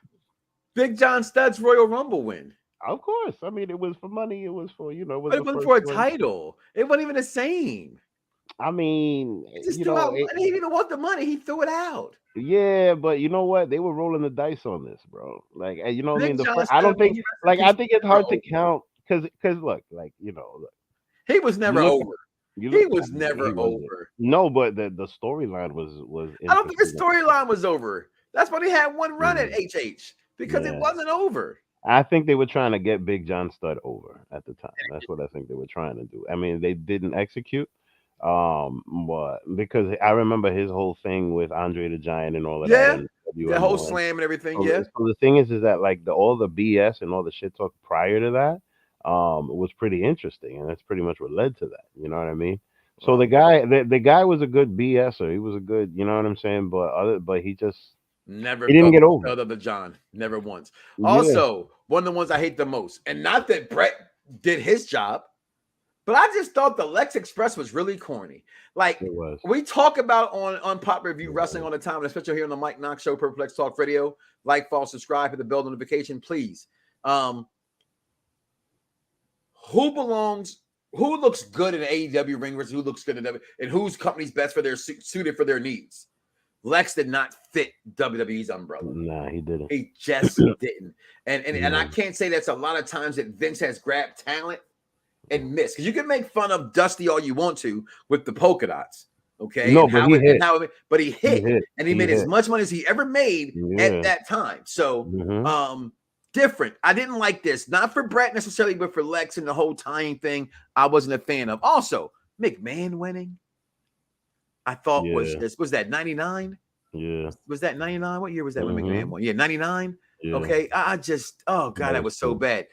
Big John Studd's Royal Rumble win. Of course. I mean, it was for money. It was for it wasn't for a title. It wasn't even the same. I mean, he didn't even want the money. He threw it out. Yeah, but you know what? They were rolling the dice on this, bro. Like, you know what I mean? I don't think, I think it's hard to count because look, he was never over. He was never over. No, but the storyline was. I don't think the storyline was over. That's why he had one run at HH because it wasn't over. I think they were trying to get Big John Studd over at the time. That's what I think they were trying to do. I mean, they didn't execute. But because I remember his whole thing with Andre the Giant and all of that. The whole slam and everything. So the thing is that like all the BS and all the shit talk prior to that, it was pretty interesting, and that's pretty much what led to that. You know what I mean? So the guy was a good BSer. He was a good, you know what I'm saying? But he just he didn't get over the John, never once. Also, one of the ones I hate the most, and not that Brett did his job. But I just thought the Lex Express was really corny. Like we talk about on Pop Review Wrestling all the time, and especially here on the Mike Knoxxx Show, Perfect Plex Talk Radio. Like, follow, subscribe, hit the bell notification, please. Who looks good in AEW ring versus who looks good in WWE, and whose company's best for their suited for their needs? Lex did not fit WWE's umbrella. Nah, he didn't. He just didn't. And I can't say that's a lot of times that Vince has grabbed talent and miss, because you can make fun of Dusty all you want to with the polka dots, okay? No, but he hit, and he made as much money as he ever made at that time. So, different. I didn't like this, not for Brett necessarily, but for Lex and the whole tying thing. I wasn't a fan of. Also, McMahon winning, I thought was that 99? Yeah, was that 99? What year was that when McMahon won? Yeah, 99. Yeah. Okay, I just that was so bad.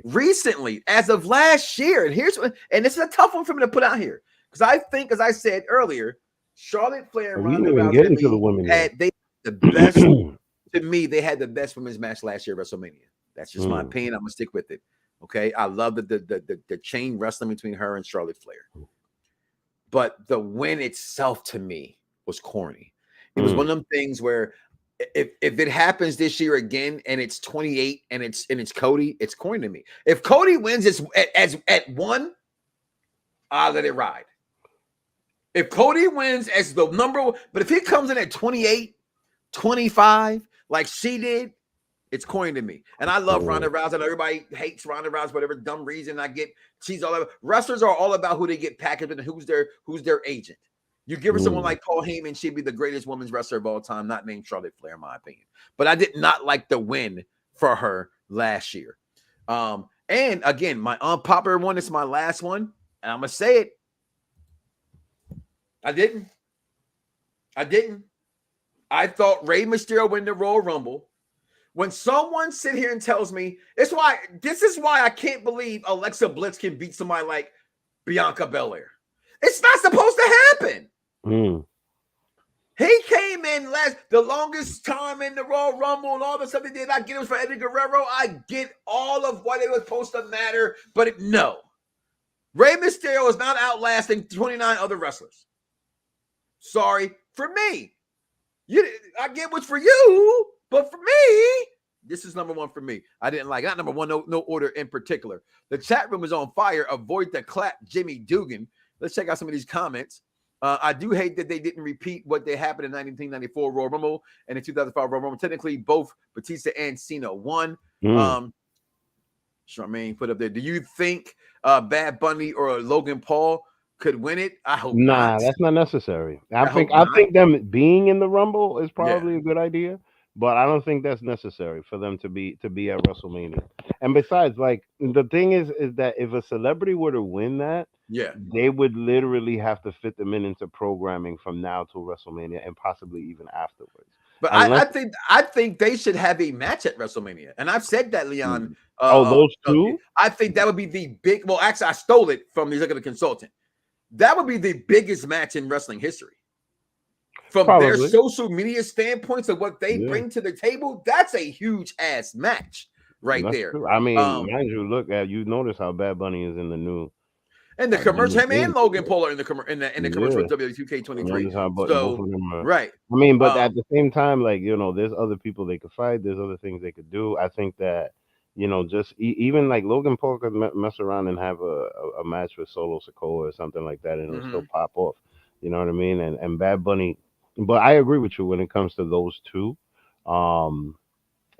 Recently, as of last year, and this is a tough one for me to put out here because I think, as I said earlier, Charlotte Flair and Ronda Rousey had the best. To me, they had the best women's match last year at WrestleMania. That's just my opinion. I'm gonna stick with it. Okay, I love the chain wrestling between her and Charlotte Flair, but the win itself to me was corny. It was one of them things where, if it happens this year again and it's 28 and it's Cody, it's corny to me. If Cody wins at 1, I'll let it ride. If Cody wins as the number one, but if he comes in at 28, 25, like she did, it's corny to me. And I love Ronda Rousey. I know everybody hates Ronda Rousey for whatever dumb reason. I get she's all about. Wrestlers are all about who they get packaged and who's their agent. You give her someone like Paul Heyman, she'd be the greatest women's wrestler of all time, not named Charlotte Flair, in my opinion. But I did not like the win for her last year. And again, my unpopular one is my last one, and I'm gonna say it. I didn't. I thought Rey Mysterio win the Royal Rumble. When someone sit here and tells me, this is why I can't believe Alexa Bliss can beat somebody like Bianca Belair. It's not supposed to happen. He came in the longest time in the Royal Rumble and all the stuff they did. I get it was for Eddie Guerrero. I get all of what it was supposed to matter, but no. Rey Mysterio is not outlasting 29 other wrestlers. Sorry for me. I get what's for you, but for me, this is number one for me. I didn't like it. Not number one, no order in particular. The chat room is on fire. Avoid the clap, Jimmy Dugan. Let's check out some of these comments. I do hate that they didn't repeat what they happened in 1994 Royal Rumble and in 2005 Royal Rumble. Technically, both Batista and Cena won. Charmaine put up there. Do you think Bad Bunny or Logan Paul could win it? I hope not. That's not necessary. I think them being in the Rumble is probably a good idea, but I don't think that's necessary for them to be at WrestleMania. And besides, like, the thing is that if a celebrity were to win that, they would literally have to fit them into programming from now till WrestleMania and possibly even afterwards. But I think they should have a match at WrestleMania, and I've said that, Leon. Those two? I think that would be the big. Well, actually, I stole it from the executive consultant. That would be the biggest match in wrestling history. From their social media standpoints of what they bring to the table, that's a huge ass match that's there. True. I mean, mind you, notice how Bad Bunny is in the new. And the commercial, him and Logan Paul are in the commercial with WWE 2K23. So, right. I mean, but at the same time, like, there's other people they could fight. There's other things they could do. I think that, just even like Logan Paul could mess around and have a match with Solo Sikoa or something like that, and it'll still pop off. You know what I mean? And Bad Bunny. But I agree with you when it comes to those two. I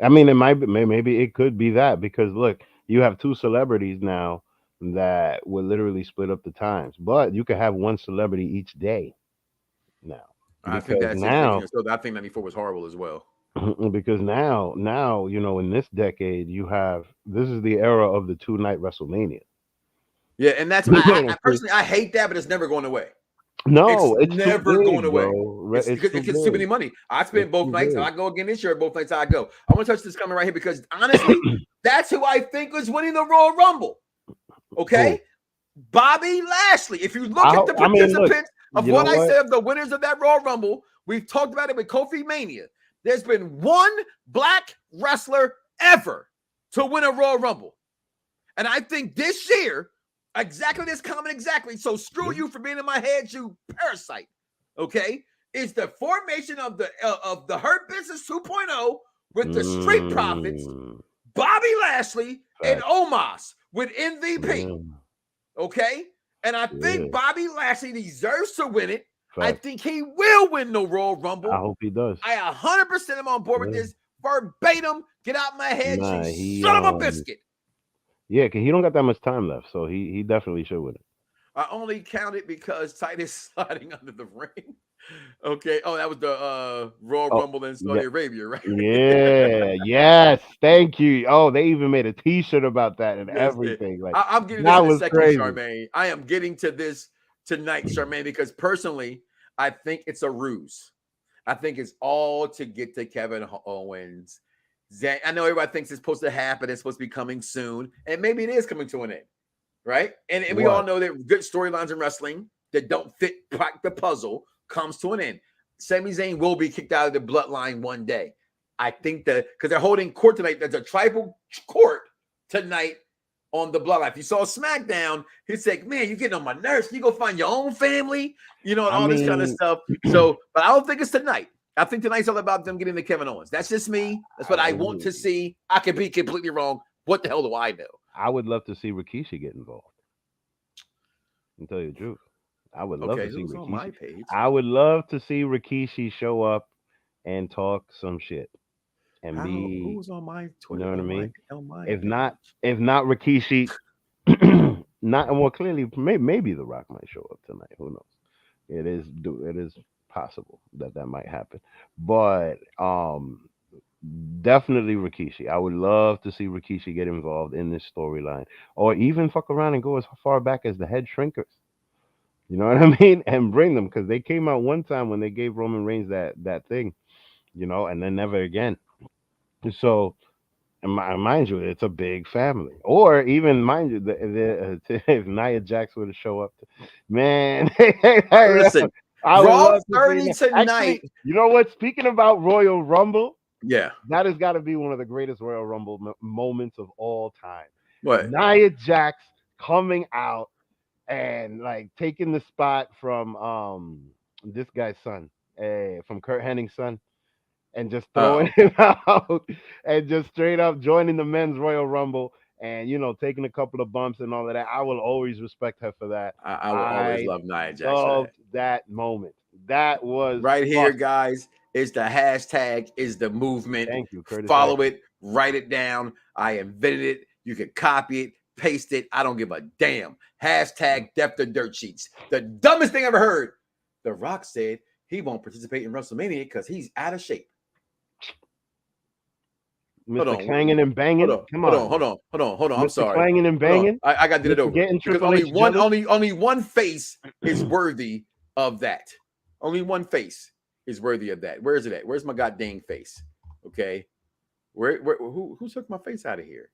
mean, maybe it could be that because look, you have two celebrities now that would literally split up the times, but you could have one celebrity each day now. I think that's now. So I think 94 was horrible as well. Because now, in this decade, this is the era of the 2-night WrestleMania. Yeah, and that's I personally I hate that, but it's never going away. No, it's never going away. It gets too many money. I spent both nights. I go again this year. Both nights I go. I want to touch this comment right here because honestly, that's who I think was winning the Royal Rumble. Okay, Bobby Lashley. If you look at the participants of what I said of the winners of that Royal Rumble, we've talked about it with Kofi Mania. There's been one black wrestler ever to win a Royal Rumble, and I think this year. Exactly this comment, exactly. So screw you for being in my head, you parasite. Okay, it's the formation of the Hurt Business 2.0 with the Street Profits, Bobby Lashley, and Omos with MVP. Okay, and I think Bobby Lashley deserves to win it. I think he will win the Royal Rumble. I hope he does. I 100% am on board with this. Verbatim, get out my head, you son of a biscuit. Yeah, because he don't got that much time left, so he definitely should win it. I only counted because Titus sliding under the ring. Okay. Oh, that was the Royal Rumble in Saudi Arabia, right? Yeah. Yes. Thank you. Oh, they even made a T-shirt about that and everything. Like I'm getting to this in a second, crazy. Charmaine. I am getting to this tonight, Charmaine, because personally, I think it's a ruse. I think it's all to get to Kevin Owens. I know everybody thinks it's supposed to happen. It's supposed to be coming soon. And maybe it is coming to an end, right? And we all know that good storylines in wrestling that don't fit the puzzle comes to an end. Sami Zayn will be kicked out of the bloodline one day. I think that because they're holding court tonight. There's a tribal court tonight on the bloodline. If you saw SmackDown, he's like, man, you're getting on my nerves. You go find your own family, and all this kind of stuff. So, but I don't think it's tonight. I think tonight's all about them getting to Kevin Owens. That's just me. That's what I want to see. I could be completely wrong. What the hell do I know? I would love to see Rikishi get involved. I'll tell you the truth. I would love to see who's Rikishi. on my page? I would love to see Rikishi show up and talk some shit and who's on my Twitter? You know what I mean? If page? not Rikishi, clearly maybe The Rock might show up tonight. Who knows? It is possible that might happen, but definitely Rikishi. I would love to see Rikishi get involved in this storyline, or even fuck around and go as far back as the Head Shrinkers. You know what I mean? And bring them, because they came out one time when they gave Roman Reigns that thing, and then never again. So, mind you, it's a big family. Or even, mind you, if Nia Jax were to show up, man. Listen, Raw 30 tonight. Actually, you know what? Speaking about Royal Rumble, yeah, that has got to be one of the greatest Royal Rumble moments of all time. What? Nia Jax coming out and like taking the spot from this guy's son, from Kurt Hennig's son, and just throwing him out and just straight up joining the men's Royal Rumble and taking a couple of bumps and all of that. I will always respect her for that. I will always love Nia Jax. Loved that moment. That was right here, guys. Is the hashtag, is the movement. Thank you, Curtis. Follow it, write it down. I invented it. You can copy it, paste it. I don't give a damn. Hashtag Depth of Dirt Sheets. The dumbest thing I ever heard. The Rock said he won't participate in WrestleMania because he's out of shape. Mr. Clanging and banging. Hold on. I'm sorry. Clanging and banging. I got to do it over. Because only one face is worthy of that. Only one face is worthy of that. Where is it at? Where's my goddamn face? Okay. Who took my face out of here?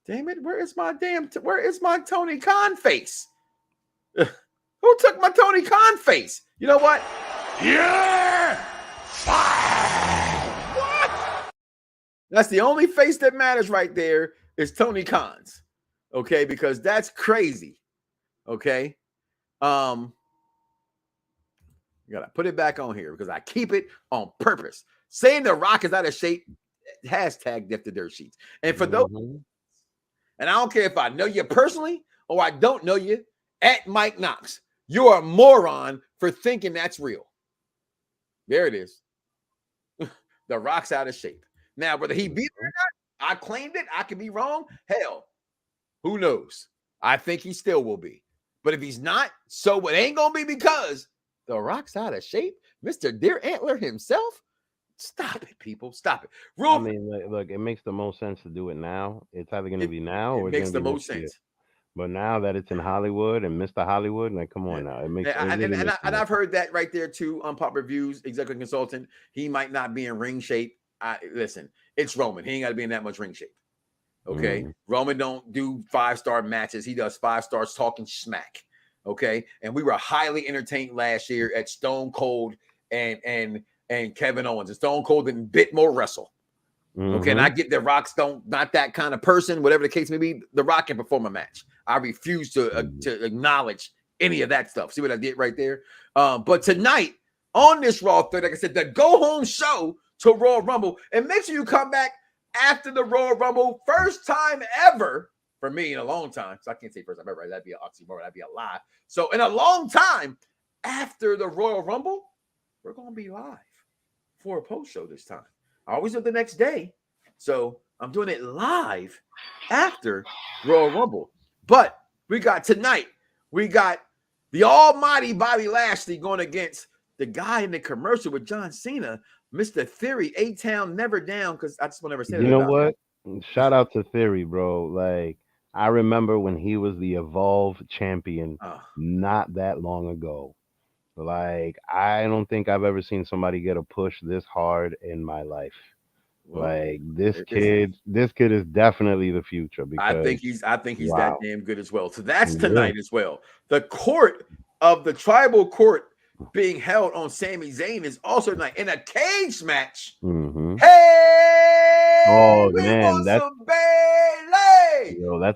Damn it. Where is my Tony Khan face? Who took my Tony Khan face? You know what? Yeah! What? That's the only face that matters right there is Tony Khan's. Okay, because that's crazy. Okay. You gotta put it back on here because I keep it on purpose. Saying The Rock is out of shape, hashtag Depth of Dirt Sheets. And for those, and I don't care if I know you personally or I don't know you, at Mike Knoxxx, you're a moron for thinking that's real. There it is. The Rock's out of shape. Now, whether he beat it or not, I claimed it. I could be wrong. Hell, who knows? I think he still will be. But if he's not, so it ain't going to be because The Rock's out of shape. Mr. Deer Antler himself. Stop it, people. Stop it. I mean, look, it makes the most sense to do it now. It's either going to be now or it makes the most sense. But now that it's in Hollywood and Mr. Hollywood, like, come on now. It makes and I've heard that right there too on Pop Reviews, executive consultant. He might not be in ring shape. Listen, it's Roman. He ain't got to be in that much ring shape. Okay. Roman don't do 5-star matches. He does 5 stars talking smack. Okay. And we were highly entertained last year at Stone Cold and Kevin Owens. And Stone Cold didn't bit more wrestle. Okay, and I get that Rock's not that kind of person, whatever the case may be. The Rock can perform a match. I refuse to acknowledge any of that stuff. See what I did right there? But tonight on this Raw 30, like I said, the go home show to Royal Rumble, and make sure you come back after the Royal Rumble, first time ever for me in a long time. So I can't say first time ever, right? That'd be an oxymoron. That'd be a lie. So in a long time after the Royal Rumble, we're gonna be live for a post show this time. I always do it the next day. So I'm doing it live after Royal Rumble. But we got tonight, we got the almighty Bobby Lashley going against the guy in the commercial with John Cena, Mr. Theory, A-Town, never down, because I just will never say that. You know what? Shout out to Theory, bro. Like, I remember when he was the Evolve champion not that long ago. Like, I don't think I've ever seen somebody get a push this hard in my life. Like, this kid is definitely the future. Because I think he's that damn good as well. So that's tonight as well. The court of the tribal court being held on Sami Zayn is also tonight in a cage match. Hey, oh man, that's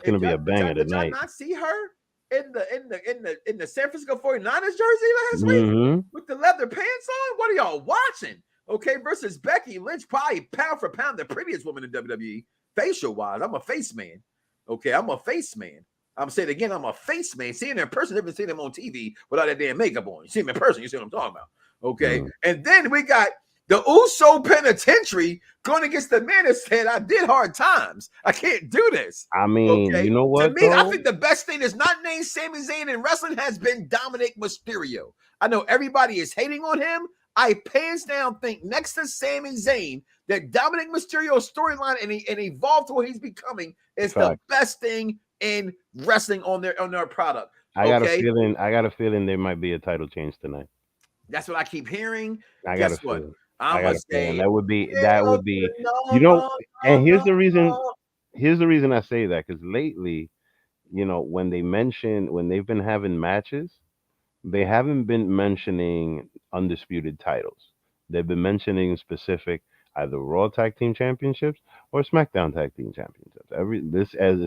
gonna be a banger tonight. Did y'all not see her in the San Francisco 49ers jersey last week with the leather pants on? What are y'all watching? Okay, versus Becky Lynch, probably pound for pound the prettiest woman in WWE, facial wise. I'm a face man. Okay, I'm a face man. I'm saying it again, I'm a face man. Seeing him in person, never seen him on TV without that damn makeup on. You see him in person, you see what I'm talking about. Okay. And then we got the Uso Penitentiary going against the man that said, I did hard times. I can't do this. I mean, you know what? To me, I think the best thing is not named Sami Zayn in wrestling has been Dominic Mysterio. I know everybody is hating on him. I hands down think next to Sami Zayn that Dominic Mysterio's storyline and evolved to what he's becoming is the best thing in wrestling on their product. I got a feeling there might be a title change tonight. That's what I keep hearing. Guess what? I'm gonna say that would be you know, and here's the reason I say that, because lately, you know, when they've been having matches, they haven't been mentioning undisputed titles. They've been mentioning specific either Raw Tag Team Championships or SmackDown Tag Team Championships.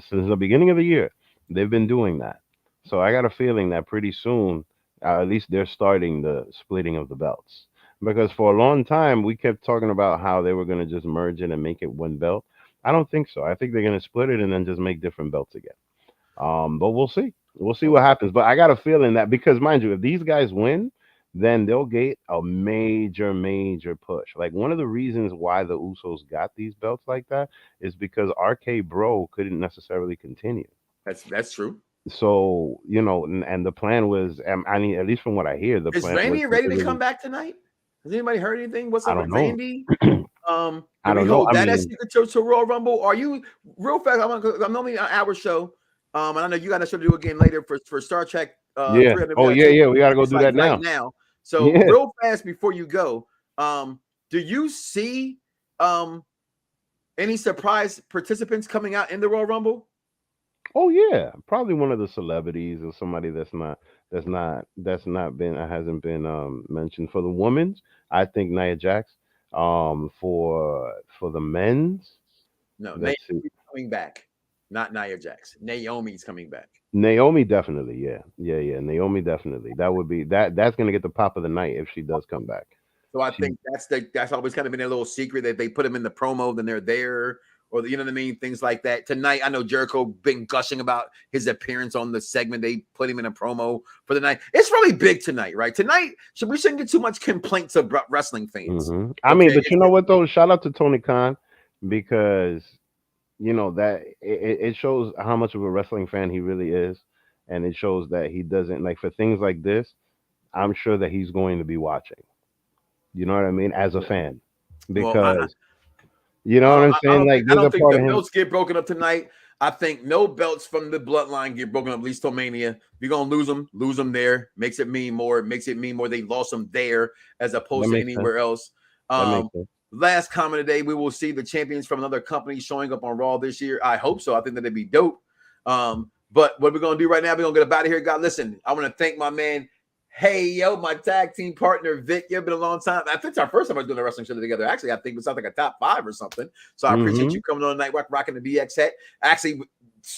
Since the beginning of the year, they've been doing that. So I got a feeling that pretty soon, at least they're starting the splitting of the belts. Because for a long time, we kept talking about how they were going to just merge it and make it one belt. I don't think so. I think they're going to split it and then just make different belts again. But we'll see. We'll see what happens. But I got a feeling that, because mind you, if these guys win, then they'll get a major, major push. Like, one of the reasons why the Usos got these belts like that is because RK Bro couldn't necessarily continue. That's true. So, you know, and the plan was, I mean, at least from what I hear, the plan was... Is Randy ready to come back tonight? Has anybody heard anything? What's up with Randy? I don't know. That is to Royal Rumble. Are you real fast? I'm only an hour show. And I know you got a show to do again later for Star Trek. Yeah. Oh yeah. We got to go do that now. Right now. So real fast before you go, do you see any surprise participants coming out in the Royal Rumble? Oh yeah, probably one of the celebrities or somebody hasn't been mentioned. For the women's, I think Nia Jax. For the men's, no, Naomi's coming back. Not Nia Jax. Naomi's coming back. Naomi definitely, yeah. Naomi definitely. That would be that's gonna get the pop of the night if she does come back. So I think that's always kind of been a little secret that they put them in the promo, then they're there. Or, you know what I mean? Things like that. Tonight, I know Jericho been gushing about his appearance on the segment. They put him in a promo for the night. It's really big tonight, right? Tonight, we shouldn't get too much complaints of wrestling fans. Mm-hmm. I mean, but you know what, though? Shout out to Tony Khan, because, you know, that it shows how much of a wrestling fan he really is. And it shows that he doesn't, like, for things like this, I'm sure that he's going to be watching. You know what I mean? As a fan. Because... you know what I'm saying? I don't think the belts get broken up tonight. I think no belts from the bloodline get broken up, at least till Mania. If you're going to lose them there. Makes it mean more. They lost them there as opposed to anywhere else. Last comment today, we will see the champions from another company showing up on Raw this year. I hope so. I think that it'd be dope. But what we're going to do right now, we're going to get up out of here. God, listen, I want to thank my man, my tag team partner, Vic. It's been a long time. I think it's our first time we're doing a wrestling show together. Actually, I think it sounds like a top 5 or something. So I appreciate you coming on tonight, rocking the BX hat. Actually,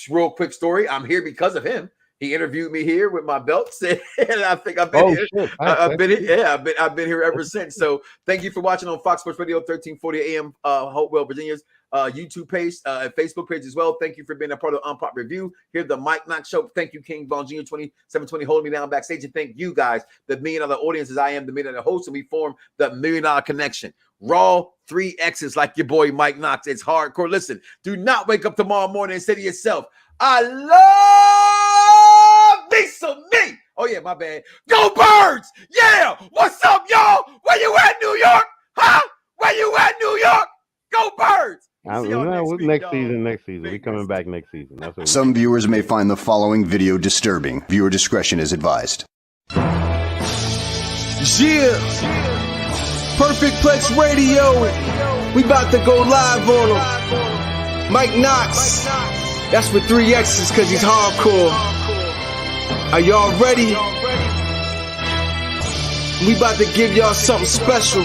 real quick story. I'm here because of him. He interviewed me here with my belts, and I think I've been here. I've been here ever since. So thank you for watching on Fox Sports Radio, 1340 AM, Hopewell, Virginia's YouTube page, Facebook page as well. Thank you for being a part of Unpop Review. Here, the Mike Knoxxx Show. Thank you, King Von Jr. 2720, holding me down backstage. And thank you guys, the $1 million audience, as I am the $1 million host, and we form the $1 Million Connection. Raw 3X's, like your boy Mike Knoxxx. It's hardcore. Listen, do not wake up tomorrow morning and say to yourself, I love me some me. Oh, yeah, my bad. Go Birds! Yeah! What's up, y'all? Where you at, New York? Huh? Where you at, New York? Go Birds! Next season. We coming back next season. That's Some viewers may find the following video disturbing. Viewer discretion is advised. Yeah! Perfect Plex Radio. We about to go live on them. Mike Knoxxx. That's with 3 X's because he's hardcore. Are y'all ready? We about to give y'all something special.